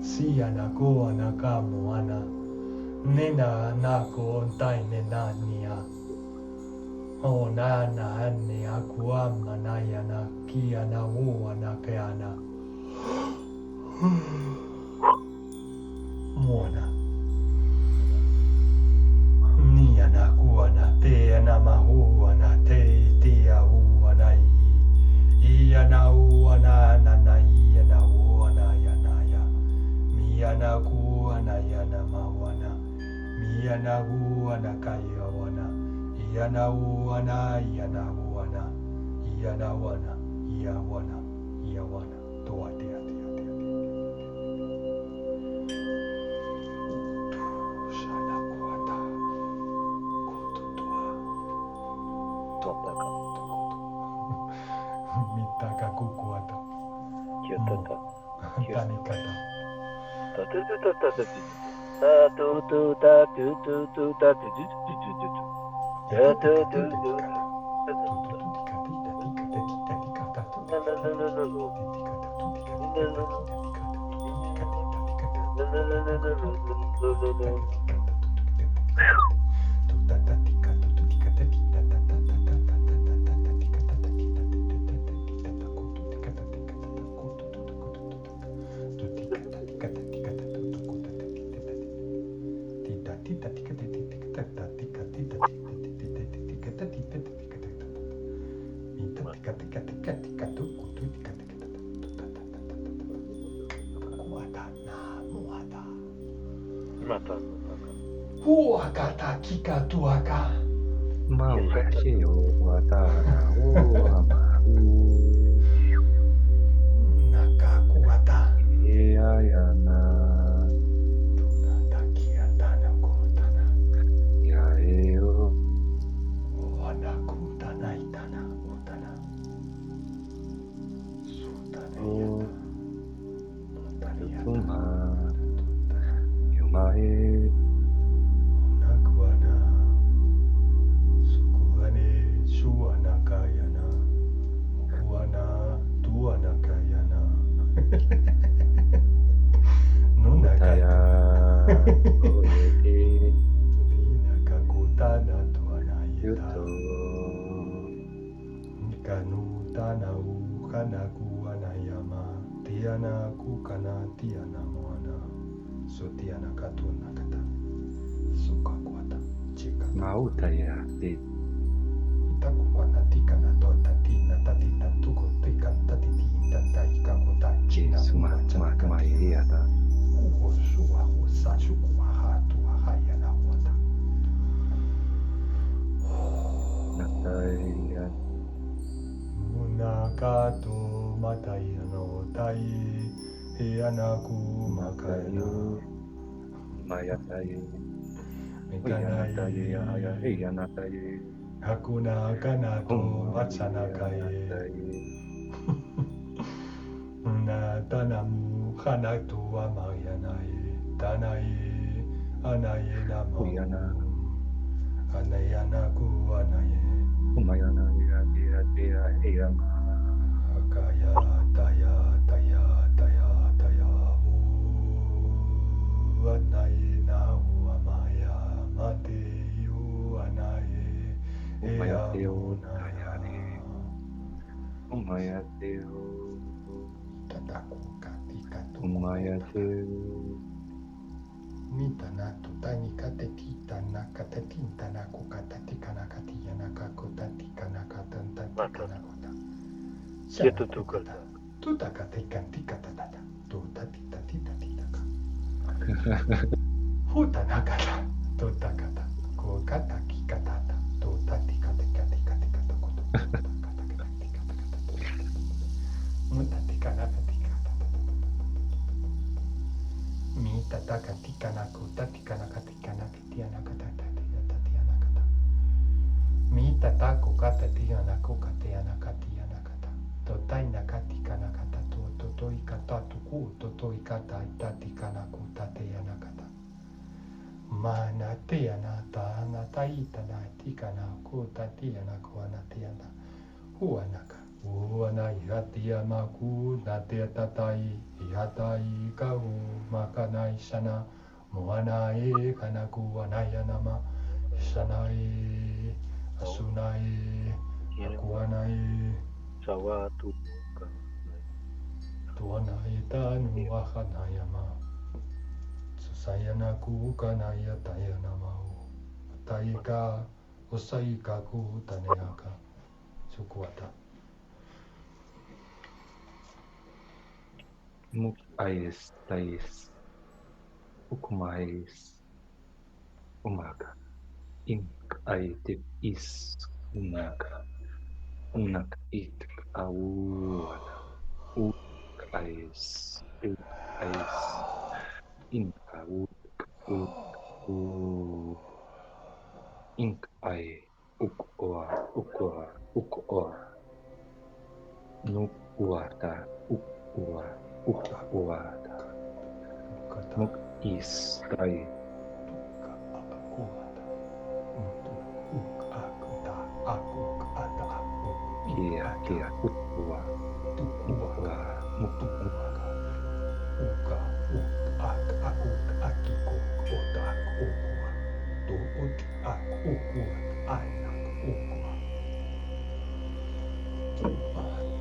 siana kuana kamuana nena nako ontaine nania o nana anne akuama nayana kiana uana keana muona Niana kuana te ana mahua na te Miyana uana nana yana uana yana ya. Miyana kuana yana mawana. Miyana uana kaya wana. Yana uana yana uana. Yana wana. Iya wana. Iya wana. Toa te ate ate ate. Shana kuata. Kototoa. Totaka. Mitaka kukuata. Kyotaka. Tanikata. Huakata kika tuaka. Mauhashi watara amahu. Nakakuata. Yayana. Tunatakiatana kotana. Yaeo. Wanakutana itana utana. Sutana Oh. yata. Tuma. Yumae. Nakuana. Sukuane shuana kayana. Mukuana tuana kayana. Nunakaya. Oyete. Nakakutana tuana yeta. Yuto. Kanutana ukanaku anayama. Tiana kukana tiana moana. So tiana katuna kata. Sukakwata. Chika. Mauta ya te. Itakuana tika na tota tina tatita tuko tika tatiti intanta ikakota china. Suma iriata. Uosua usachuku hatu hayana wata. Nataya. Munakato mataya no tai. Hianaku makaya. Mayataye. Mikanai. Yanataye. Hakuna kanato matsanakaye. Na tanamu hanatu amayanaye. Tanaye anaye namo. Anayanaku anaye. Umayana ya Akaya taya taya taya taya. Anaye na amaya mate yu anaye. Umayateo ayane. Umayateo. Tataku katika tu. Umayateo. Mitana tutani katetita na katetinta na kukatatika na katia na kakotatika na katantatika na kota. Kieto tukata. Tutakatika tika tatata. Tutatita tita titaka. Hutanakata. Tutakata. Kokata kikatata. Tutatika tika tika tika tokoto. Mutatika na katika. Mita taka tika na kota tika na katika na kitia na kata tatia na kata. Mita tako kata tia na koka tia na katia na kata. Totai na katika na kata to totoi kata tuku totoi kata itatika na kota tia na kata. Mana tia na ta na taita na tika na kota tia na kuana tia na huanaka. Uana ihatia maku na te tatai ihatai kahu makanai sana moana e kanaku anaya nama sana e asuna e akuana e Sawatu. tuana e tanu ahanaya ma susayana ku kanaya taya nama o taika osai kaku taneaka sukuata. Muk ais tais. Ukumais. Umaga. Ink aitip is. Unaga. Unak it awada. Uk ais. Uk ais. Inka uk. Ink ai. Uk oa. Nuk uata. Uk uada. Muk is tai. Kia ukua.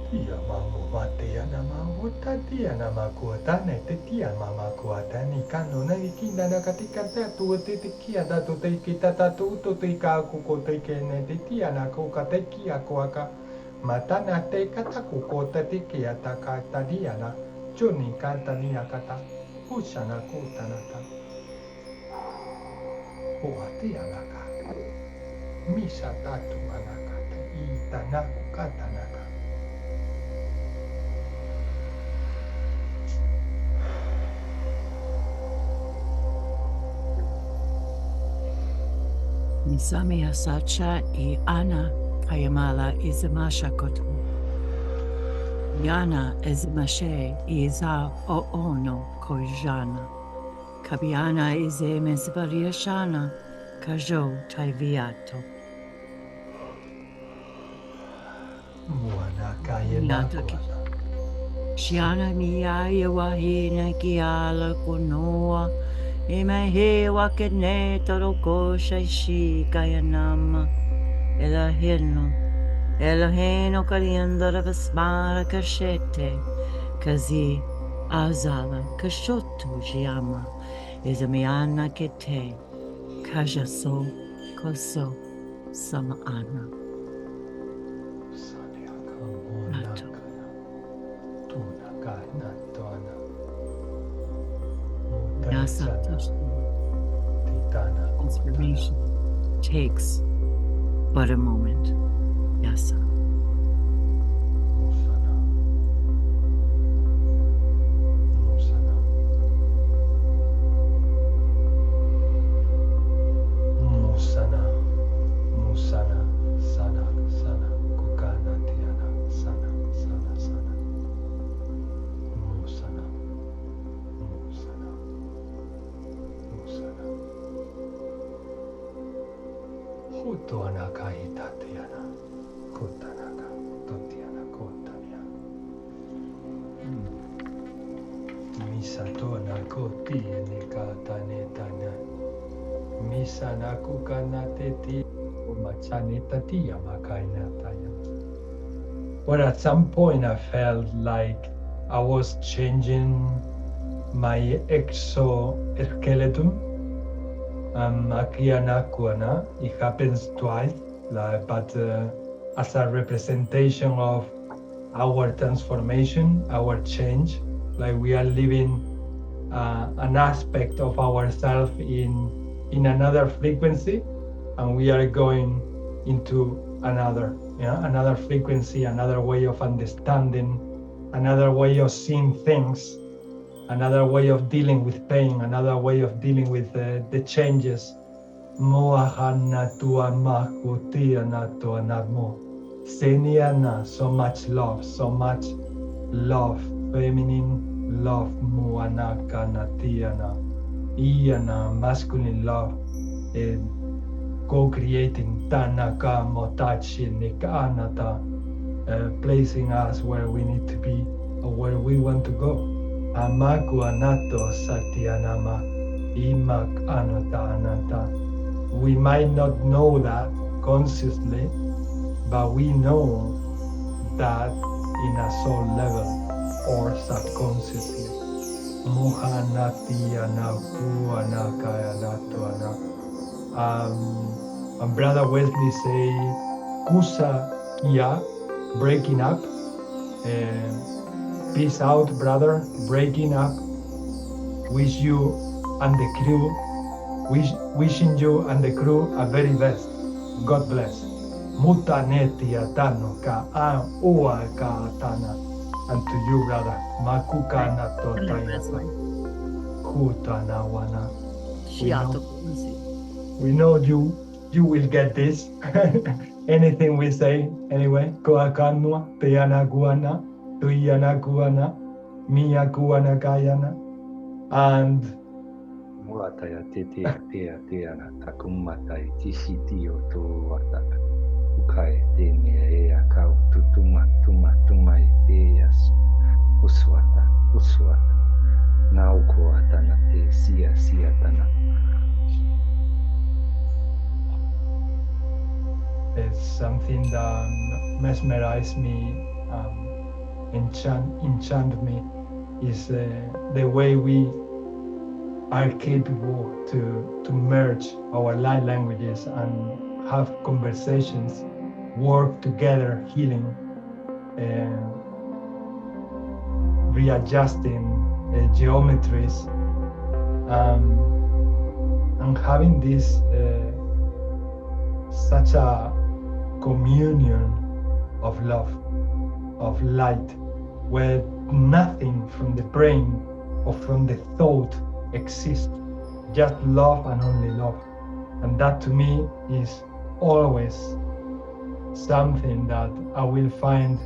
Tia mamo matea na mamo tatia na makuata ne te tia mama kuata ni kano na ikina na katika tu te te kia da to te kita tatu to te ka ku ko te ke ne te tia na ko ka te kia ko aka mata na te kata ku ko te kia ta ka ta dia na juni ka ta ni akata pusha na ko ta na ta o atia na ka misa tatu anakata ita na ku kata na ka Nisame asacha I ana kayamala izamasha kotu. Yana izamashe iza oono kojana. Kabiana ize mesvariashana kajo taiviato. Muana kaya na kuana. Shiana miya wahina kiala kunoa. Imahe wakene taroko shaishi kayanama. Eloheno kaliandara vasmara kashete. Kazi azala kashotu jiama. Izamiana kete. Kajaso koso samaana. Nato. Nasa transformation takes but a moment. Yasa. Well, at some point I felt like I was changing my exoskeleton. It happens twice, but as a representation of our transformation, our change, like we are living an aspect of ourselves in another frequency, and we are going into another frequency, another way of understanding, another way of seeing things, another way of dealing with pain, another way of dealing with the changes. So much love, feminine love, masculine love, co-creating Tanaka Motachi Nikanata, placing us where we need to be or where we want to go. Amaku Anato Satyanama Imak Anata Anata. We might not know that consciously, but we know that in a soul level or subconsciously. Mohanati Anaku Anakaya Nato Anaka. And Brother Wesley say, Kusa Kia, breaking up, Peace out, brother. Breaking up. Wish you and the crew, wishing you and the crew a very best. God bless. Muta netia tano ka a ua ka tana. And to you, brother. Makuka na totaina. Kutana wana. We know you will get this. Anything we say, anyway. Koakanua, peana guana, tuiana guana, mia guana kayana. And Muataya titia tia tiana takumatai tishitio to wata. Ukai tenia ea kau tutuma tumai teas. Uswata. Naukuatana te siatana. it's something that mesmerized me, enchant me, is the way we are capable to merge our light languages and have conversations, work together, healing, readjusting geometries, and having this such a communion of love, of light, where nothing from the brain or from the thought exists, just love and only love. And that to me is always something that I will find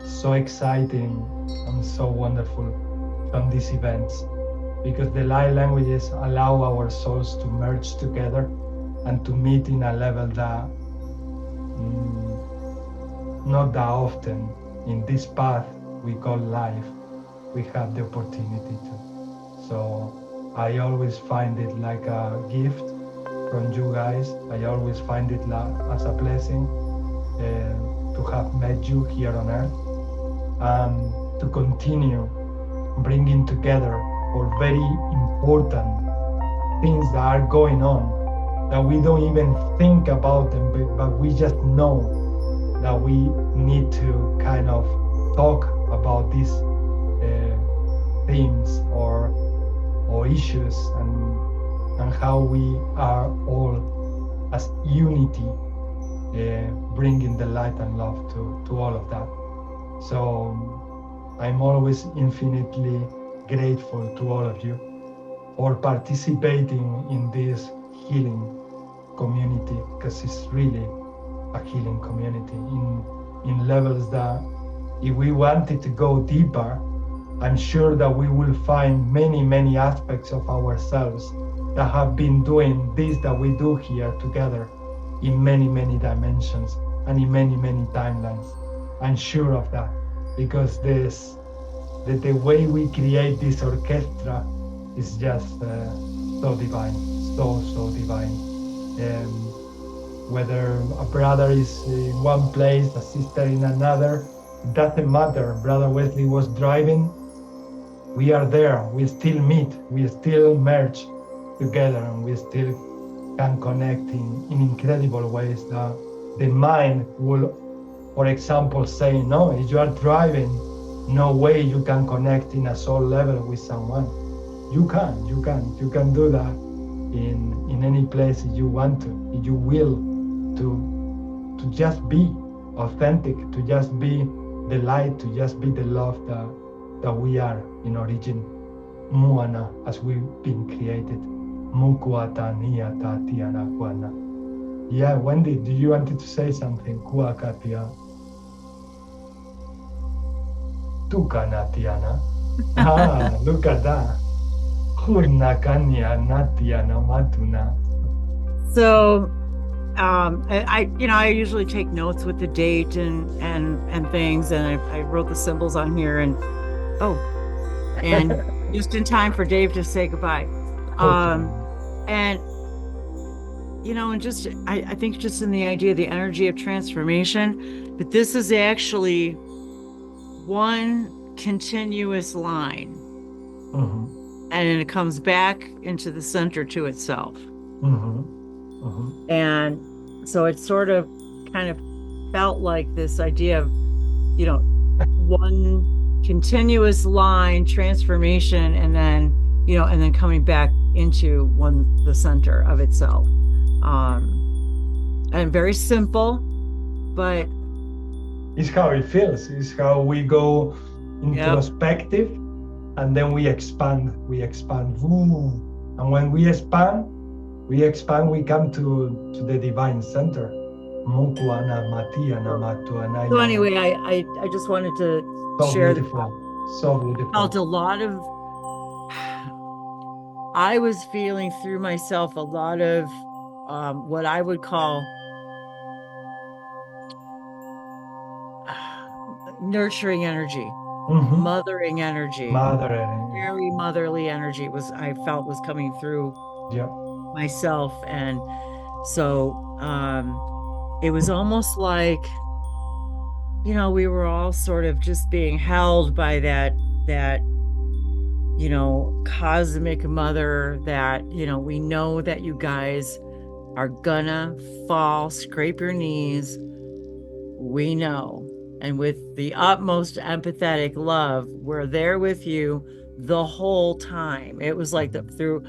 so exciting and so wonderful from these events, because the light languages allow our souls to merge together and to meet in a level that not that often in this path we call life we have the opportunity to. So I always find it like a gift from you guys. I always find it as a blessing to have met you here on earth, and to continue bringing together for very important things that are going on that we don't even think about them, but we just know that we need to kind of talk about these themes or issues, and how we are all as unity, bringing the light and love to all of that. So I'm always infinitely grateful to all of you for participating in this healing community, because it's really a healing community in levels that if we wanted to go deeper, I'm sure that we will find many aspects of ourselves that have been doing this that we do here together in many dimensions and in many timelines. I'm sure of that, because the way we create this orchestra is just so divine, so divine. Whether a brother is in one place, a sister in another, it doesn't matter. Brother Wesley was driving, we are there, we still meet, we still merge together, and we still can connect in incredible ways that the mind will, for example, say, no, if you are driving, no way you can connect in a soul level with someone. You can do that in any place if you want to, if you will, to just be authentic, to just be the light, to just be the love that we are in origin. Muana, as we've been created. Mukuata niata tiana kuana. Yeah, Wendy, do you want to say something? Kuakatia. Tukanatiana. Ah, look at that. Hurnakanya natiana matuna. So, I usually take notes with the date and things, and I wrote the symbols on here, and just in time for Dave to say goodbye. And I think just in the idea, the energy of transformation, but this is actually one continuous line, and it comes back into the center to itself. And so it sort of kind of felt like this idea of, one continuous line transformation, and then, you know, and then coming back into the center of itself. And very simple, but it's how it feels. It's how we go introspective, and then we expand. Ooh. And when we expand, we come to the divine center. So anyway, I just wanted to share beautiful. So beautiful. Felt a lot of, I was feeling through myself a lot of what I would call nurturing energy, mothering energy, very motherly energy I felt was coming through myself. And so it was almost like, you know, we were all sort of just being held by that, you know, cosmic mother that, you know, we know that you guys are gonna fall, scrape your knees. We know. And with the utmost empathetic love, we're there with you the whole time. It was like through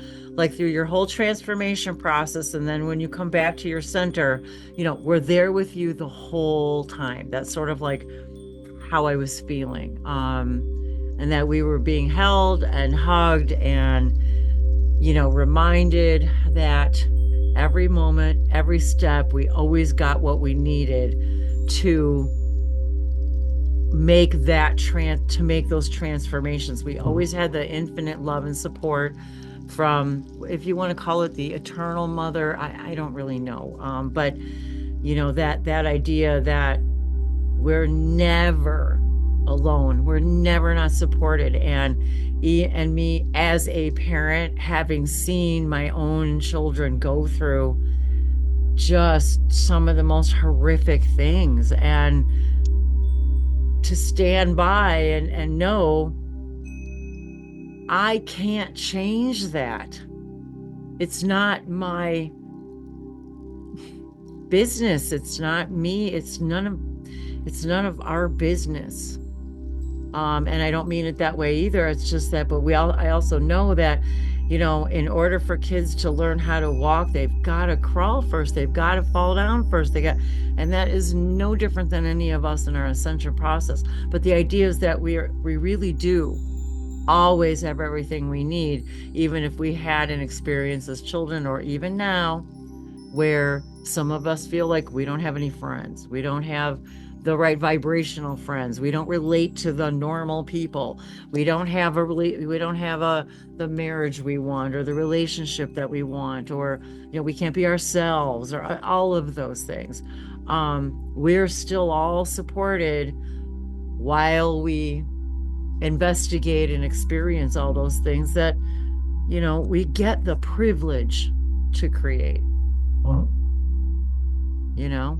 your whole transformation process. And then when you come back to your center, you know, we're there with you the whole time. That's sort of like how I was feeling. And that we were being held and hugged and, you know, reminded that every moment, every step, we always got what we needed to make those transformations. We always had the infinite love and support from, if you want to call it the eternal mother, I don't really know. But you know, that idea that we're never alone, we're never not supported. And me as a parent, having seen my own children go through just some of the most horrific things, and to stand by and know I can't change that. It's not my business. It's not me. It's none of our business. And I don't mean it that way either. It's just that, but I also know that, you know, in order for kids to learn how to walk, they've got to crawl first. They've got to fall down first. And that is no different than any of us in our ascension process. But the idea is that we really do always have everything we need, even if we had an experience as children, or even now, where some of us feel like we don't have any friends. We don't have the right vibrational friends. We don't relate to the normal people. We don't have the marriage we want, or the relationship that we want, or, you know, we can't be ourselves, or all of those things. We're still all supported while we investigate and experience all those things that, you know, we get the privilege to create. You know?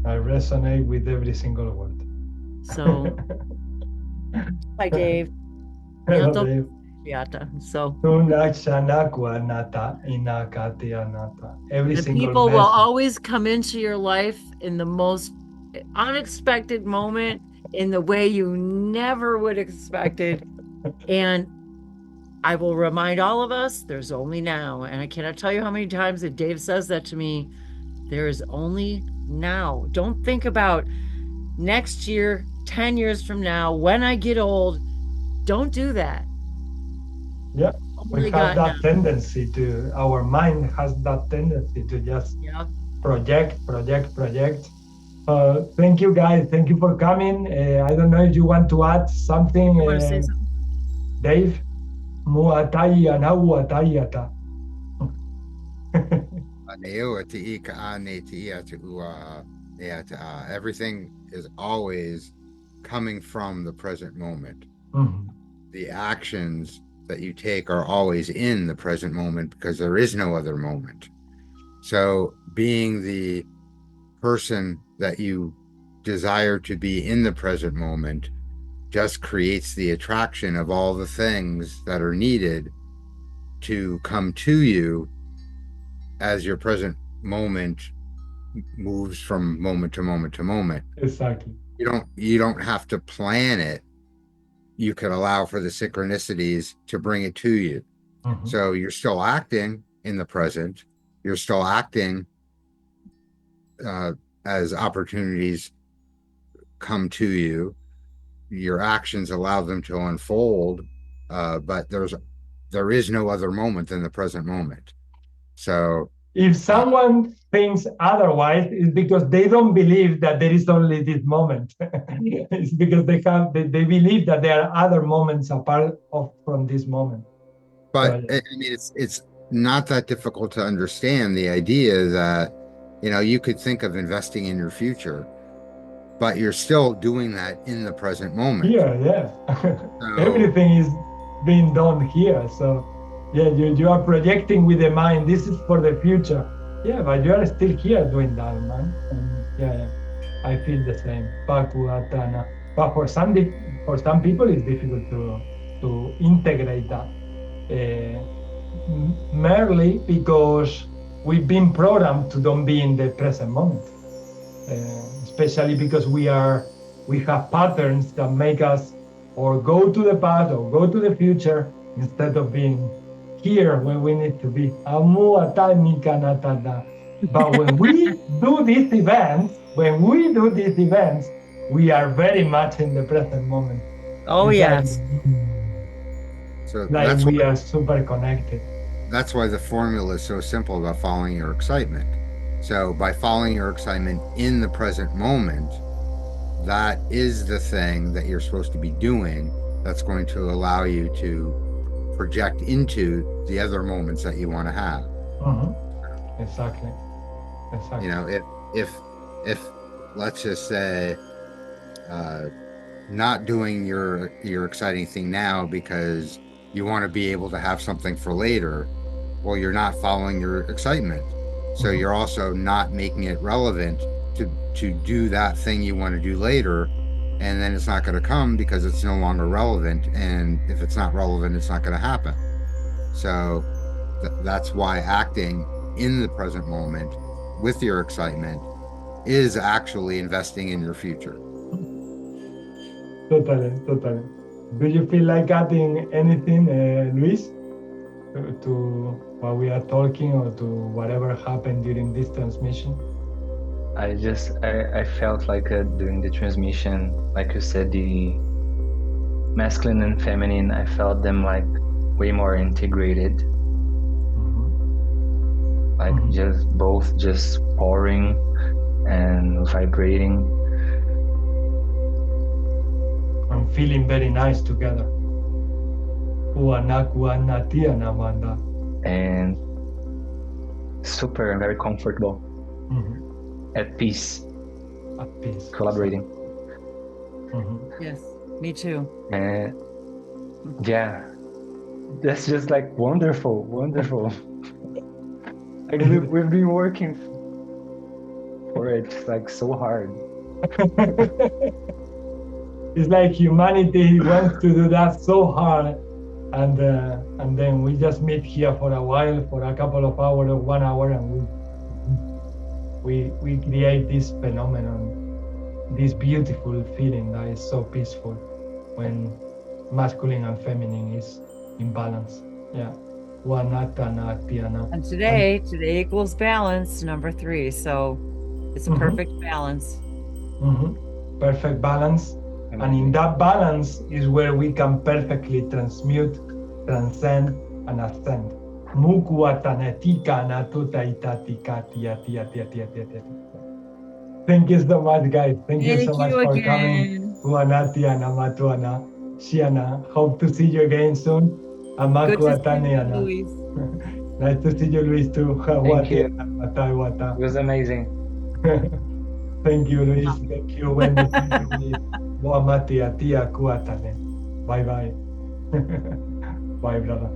I resonate with every single word. So, hi, Dave. Hello, Dave. So, every the single people will message. always come into your life in the most unexpected moment, in the way you never would expect it. And I will remind all of us, there's only now. And I cannot tell you how many times that Dave says that to me. There is only now. Don't think about next year, 10 years from now, when I get old. Don't do that. Yeah, we have that tendency to, our mind has that tendency to just project. Thank you, guys. Thank you for coming. I don't know if you want to add something, Dave. Everything is always coming from the present moment. The actions that you take are always in the present moment, because there is no other moment. So being the person that you desire to be in the present moment just creates the attraction of all the things that are needed to come to you as your present moment moves from moment to moment to moment. Exactly. You don't have to plan it. you can allow for the synchronicities to bring it to you. So you're still acting in the present. You're still acting as opportunities come to you. Your actions allow them to unfold, but there is no other moment than the present moment. So if someone thinks otherwise, it's because they don't believe that there is only this moment. It's because they believe that there are other moments apart from this moment. But I mean, it's not that difficult to understand the idea that, you know, you could think of investing in your future, but you're still doing that in the present moment. Here, yes. Everything is being done here. So, yeah, you are projecting with the mind, this is for the future. Yeah, but you are still here doing that, man. And yeah, I feel the same. But for some people, it's difficult to integrate that. Merely because we've been programmed to don't be in the present moment, especially because we have patterns that make us or go to the past or go to the future instead of being here when we need to be. But when we do these events, we are very much in the present moment. Oh, yes. So like we are super connected. That's why the formula is so simple about following your excitement. So by following your excitement in the present moment, that is the thing that you're supposed to be doing that's going to allow you to project into the other moments that you want to have. Exactly. You know, if let's just say not doing your exciting thing now because you want to be able to have something for later, well, you're not following your excitement. So you're also not making it relevant to do that thing you want to do later, and then it's not going to come because it's no longer relevant, and if it's not relevant, it's not going to happen. So that's why acting in the present moment with your excitement is actually investing in your future. Totally. Do you feel like adding anything, Luis, to what we are talking or to whatever happened during this transmission? I felt like during the transmission, like you said, the masculine and feminine, I felt them like way more integrated. Like just pouring and vibrating. And feeling very nice together. And super and very comfortable. At peace. Collaborating. Yes, me too. And yeah, that's just like wonderful. Like we've been working for it like so hard. It's like humanity wants to do that so hard, and then we just meet here for a while, for a couple of hours or 1 hour, and we create this phenomenon, this beautiful feeling that is so peaceful when masculine and feminine is in balance. Yeah. And today equals balance, number 3. So it's a perfect balance. Perfect balance. And in that balance is where we can perfectly transmute, transcend, and ascend. Thank you so much, guys. Thank you so much for coming. Hope to see you again soon. Good to see you, Luis. Nice to see you, Luis, too. Thank you. It was amazing. Thank you, Luis. Thank you, Wendy. Bye bye. Bye, brother.